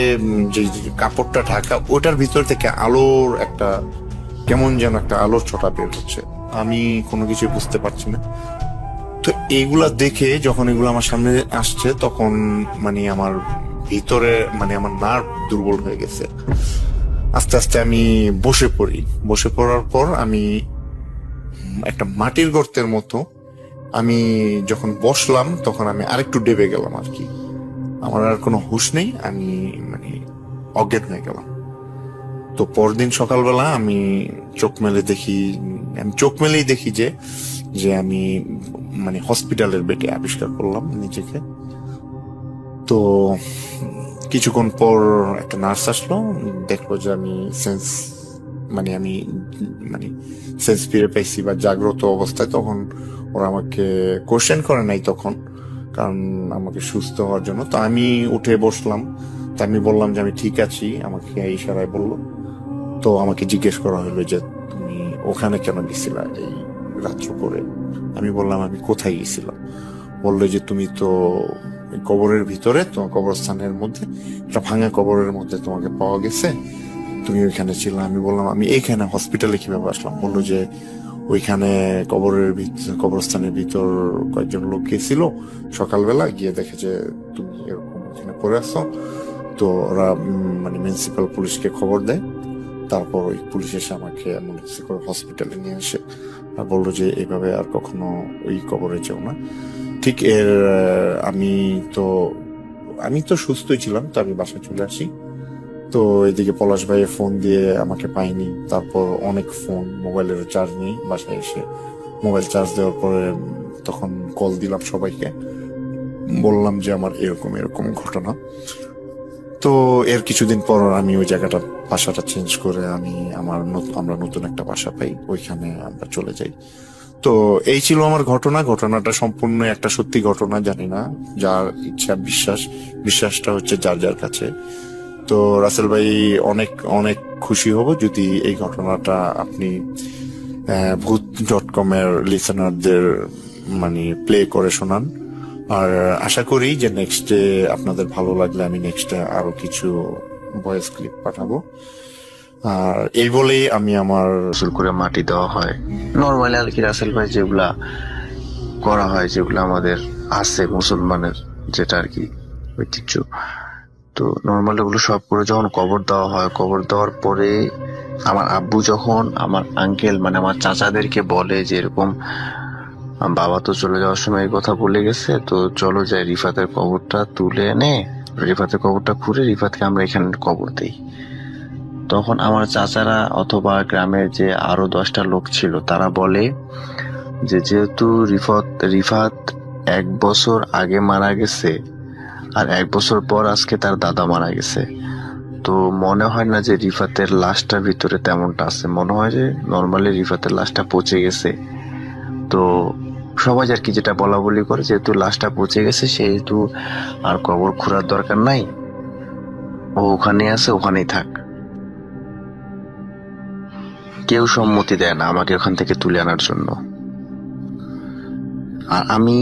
S8: যে কাপড়টা ঢাকা, ওটার ভিতর থেকে আলোর একটা কেমন যেন একটা আলোর ছটা বের হচ্ছে, আমি কোনো কিছু বুঝতে পারছি না। তো এইগুলা দেখে যখন এগুলো আমার সামনে আসছে, তখন মানে আমার ভিতরে মানে আমার নার্ভ দুর্বল হয়ে গেছে। আস্তে আস্তে আমি বসে পড়ার পর আমি একটা মাটির গর্তের মতো, আমি যখন বসলাম তখন আমি আরেকটু ডেবে গেলাম আর কি। আমার আর কোনো হুঁশ নেই, আমি মানে অজ্ঞান হয়ে গেলাম। তো পরদিন সকালবেলা আমি চোখ মেলেই দেখি যে আমি মানে হসপিটালের বেডে আবিষ্কার করলাম নিজেকে। তো কিছুক্ষণ পর একটা নার্স আসলো, দেখলো যে আমি সেন্স ফিরে পাইছি বা জাগ্রত অবস্থায়। তখন ওরা আমাকে কোশ্চেন করে নাই তখন, কারণ আমাকে সুস্থ হওয়ার জন্য। তো আমি উঠে বসলাম, তো আমি বললাম যে আমি ঠিক আছি, আমাকে ইশারায় বললো। তো আমাকে জিজ্ঞেস করা হলো যে তুমি ওখানে কেন গেছিলা এই রাত্র করে। আমি বললাম আমি কোথায় গেছিলাম। বললো যে তুমি তো কবরের ভিতরে, তো কবরস্থানের মধ্যে একটা ভাঙা কবরের মধ্যে তোমাকে পাওয়া গেছে, তুমি ওইখানে ছিল। আমি বললাম আমি এইখানে হসপিটালে কিভাবে আসলাম। বললো যে ওইখানে কবরস্থানের ভিতর কয়েকজন লোক গেছিল সকালবেলা, গিয়ে দেখে যে তুমি এরকম ওখানে পড়ে আসছো। তো ওরা মানে মিউনিসিপাল পুলিশকে খবর দেয়, তারপর ওই পুলিশ এসে আমাকে অ্যাম্বুলেন্সে করে হসপিটালে নিয়ে আসে আর বললো যে এইভাবে আর কখনো ওই কবরে যেও না। ঠিক এর আমি তো সুস্থই ছিলাম, তো আমি বাসায় চলে আসি। তো এদিকে পলাশ ভাইয়ের ফোন দিয়ে আমাকে পাইনি, তারপর অনেক ফোন, মোবাইলের চার্জ নেই। বাসায় এসে মোবাইল চার্জ দেওয়ার পরে তখন কল দিলাম সবাইকে, বললাম যে আমার এরকম ঘটনা। তো এর কিছুদিন পর আমি ওই বাসাটা চেঞ্জ করে আমরা নতুন একটা বাসা পাই, ওইখানে আমরা চলে যাই। তো এই ছিল আমার ঘটনাটা সম্পূর্ণ একটা সত্যি ঘটনা। জানি না, যার ইচ্ছা বিশ্বাসটা হচ্ছে যার যার কাছে। তো রাসেল ভাই অনেক অনেক খুশি হব যদি এই ঘটনাটা আপনি ভূত.com এর লিসেনারদের মানে প্লে করে শোনান। আর আশা করি যে নেক্সটে আপনাদের ভালো লাগলে আমি নেক্সটে আরো কিছু ভয়েস ক্লিপ পাঠাবো। আর এই বলেই আমি আমার
S9: গোসল করে মাটি দেওয়া হয় নর্মালি আর কি। রাসেল ভাই যেগুলা করা হয়, যেগুলো আমাদের আছে মুসলমানের যেটা আর কি ঐতিহ্য, তো নর্মালি ওগুলো সব করে যখন কবর দেওয়া হয়, কবর দেওয়ার পরে আমার আব্বু যখন আমার আঙ্কেল মানে আমার চাচাদেরকে বলে যে এরকম বাবা তো চলে যাওয়ার সময় এই কথা বলে গেছে, তো চলো যাই রিফাতের কবরটা তুলে এনে রিফাতের কবরটা খুঁড়ে রিফাতকে আমরা এখানে কবর দেই। তখন আমার চাচারা অথবা গ্রামের যে আরো 10টা লোক ছিল তারা বলে যে যেহেতু রিফাত 1 বছর আগে মারা গেছে আর 1 বছর পর আজকে তার দাদা মারা গেছে, তো মনে হয় না যে রিফাতের লাশটার ভিতরে তেমনটা আছে, মনে হয় যে নর্মালি রিফাতের লাশটা পচে গেছে। তো সবাই আর কি যেটা বলা বলি করে, যেহেতু লাশটা পচে গেছে সেহেতু আর কবর খোঁড়ার দরকার নাই, ও ওখানে আছে, ওখানেই থাক। কেউ সম্মতি দেয় না আমাকে ওখান থেকে তুলে আনার জন্য। আর আমি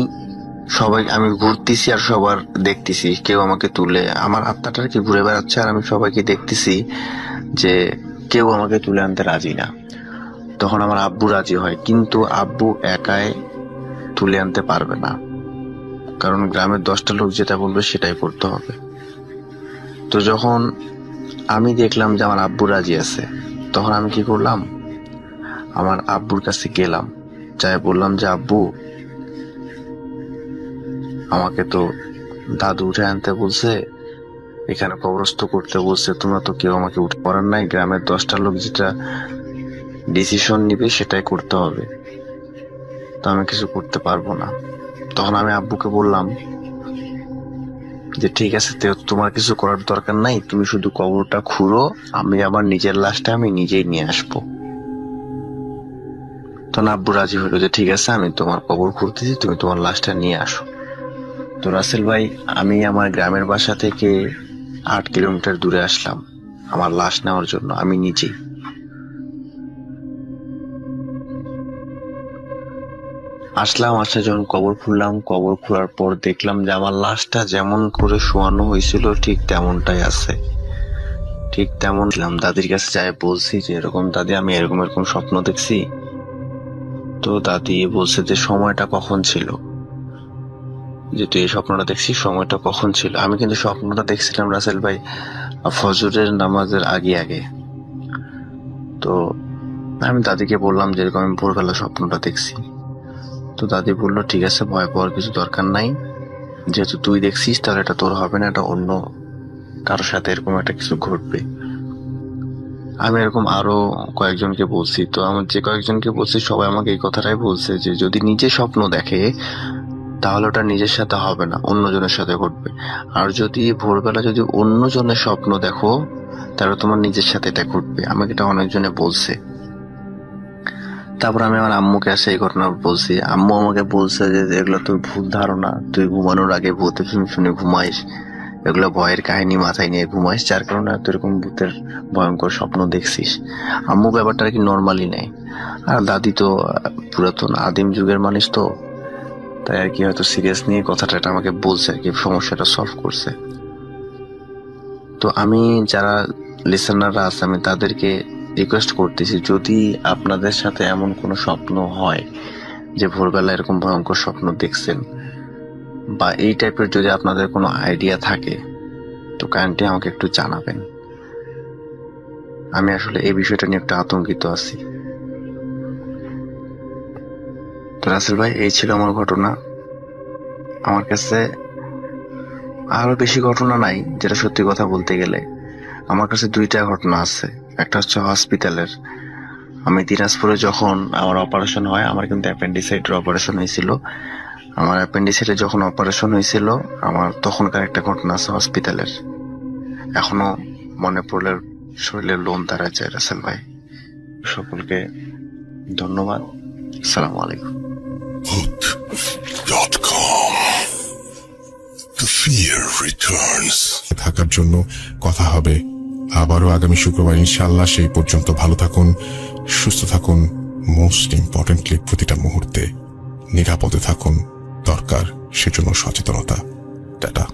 S9: ঘুরতেছি আর সবার দেখতেছি কেউ আমাকে তুলে, আমার আত্মাটা আর কি ঘুরে বেড়াচ্ছে আর আমি সবাইকে দেখতেছি যে কেউ আমাকে তুলে আনতে রাজি না। তখন আমার আব্বু রাজি হয়, কিন্তু আব্বু একাই তুলে আনতে পারবে না, কারণ গ্রামের 10টা লোক যেটা বলবে সেটাই করতে হবে। তো যখন আমি দেখলাম যে আমার আব্বু রাজি আছে, তখন আমি কি করলাম, আমার আব্বুর কাছে গেলাম, যাই বললাম যে আব্বু, আমাকে তো দাদু উঠে আনতে বলছে, এখানে কবরস্থ করতে বলছে, তোমরা তো কেউ আমাকে উঠে পড়ার নাই, গ্রামের 10টা লোক যেটা ডিসিশন নিবে সেটাই করতে হবে, তো আমি কিছু করতে পারবো না। তখন আমি আব্বুকে বললাম যে ঠিক আছে, তোমার কিছু করার দরকার নাই, তুমি শুধু কবরটা খুঁড়ো, আমি আমার নিজের লাশটা আমি নিজেই নিয়ে আসবো। তখন আব্বু রাজি হলো যে ঠিক আছে, আমি তোমার কবর খুঁড়তেছি, তুমি তোমার লাশটা নিয়ে আসো। তো রাসেল ভাই, আমি আমার গ্রামের বাসা থেকে 8 কিলোমিটার দূরে আসলাম আমার লাশ নেওয়ার জন্য, আমি নিজেই। আসলাম, যখন কবর খুললাম, কবর খোলার পর দেখলাম যে আমার লাশটা যেমন করে শোয়ানো হয়েছিল ঠিক তেমনটাই আছে, ঠিক তেমন। দাদির কাছে যাই বলছি যে এরকম দাদি, আমি এরকম এরকম স্বপ্ন দেখছি। তো দাদি বলছে যে সময়টা কখন ছিল, যে তুই এই স্বপ্নটা দেখছিস, সময়টা কখন ছিল? আমি কিন্তু স্বপ্নটা দেখছিলাম রাসেল ভাই ফজরের নামাজের আগে আগে। তো আমি দাদিকে বললাম যে এরকম আমি ভোরবেলা স্বপ্নটা দেখছি। তো দাদি বললো ঠিক আছে, ভয় পাওয়ার কিছু দরকার নাই, যেহেতু তুই দেখছিস তাহলে এটা তোর হবে না, এটা অন্য কারোর সাথে এরকম একটা কিছু ঘটবে। আমি এরকম আরো কয়েকজনকে বলছি, তো আমার যে কয়েকজনকে বলছি সবাই আমাকে এই কথাটাই বলছে যে যদি নিজে স্বপ্ন দেখে তাহলে ওটা নিজের সাথে হবে না, অন্যজনের সাথে ঘটবে। আর যদি ভোরবেলা যদি অন্যজনের স্বপ্ন দেখো তাহলে তোমার নিজের সাথে এটা ঘটবে। আমাকে এটা অনেকজনে বলছে। তারপর আমি আমার আম্মুকে এসে এই ঘটনা বলছি, আম্মু আমাকে বলছে যে এগুলো তোর ভুল ধারণা, তুই ঘুমানোর আগে ভূতের শুনে ঘুমাইস, এগুলো ভয়ের কাহিনী মাথায় নিয়ে ঘুমাইস, যার কারণে তুই এরকম ভূতের ভয়ঙ্কর স্বপ্ন দেখছিস। আম্মু ব্যাপারটা কি নর্মালি নেয়। আর দাদি তো পুরাতন আদিম যুগের মানুষ, তো তাই আর কি হয়তো সিরিয়াস নিয়ে কথাটা আমাকে বলছে আর কি, সমস্যাটা সলভ করছে। তো আমি যারা লিসেনাররা আছে আমি তাদেরকে রিকোয়েস্ট করতেছি, যদি আপনাদের সাথে এমন কোনো স্বপ্ন হয় যে ভোরবেলা এরকম ভয়ঙ্কর স্বপ্ন দেখছেন বা এই টাইপের যদি আপনাদের কোনো আইডিয়া থাকে তো কাইন্ডলি আমাকে একটু জানাবেন। আমি আসলে এই বিষয়টা নিয়ে একটু আতঙ্কিত আছি। তো রাসেল ভাই, এই ছিল আমার ঘটনা। আমার কাছে আরো বেশি ঘটনা নাই, যেটা সত্যি কথা বলতে গেলে আমার কাছে 2টা ঘটনা আছে। একটা হচ্ছে হসপিটালের, আমি দিনাজপুরে যখন আমার অপারেশন হয়, আমার কিন্তু অ্যাপেন্ডিসাইটের অপারেশন হয়েছিল। আমার অ্যাপেন্ডিসাইটে যখন অপারেশন হয়েছিল আমার তখনকার একটা ঘটনা আছে হসপিটালের, এখনো মনে পড়লে শরীরে লোন দাঁড়ায় যায়। রাসেল ভাই, সকলকে ধন্যবাদ। আসসালামু আলাইকুম।
S4: Hood.com. The fear returns.
S1: থাকার জন্য কথা হবে আবারও আগামী শুক্রবার ইনশাআল্লাহ। সেই পর্যন্ত ভালো থাকুন, সুস্থ থাকুন, মোস্ট ইম্পর্টেন্টলি প্রতিটা মুহূর্তে নিরাপদে থাকুন। দরকার সেজন্য সচেতনতা। টাটা।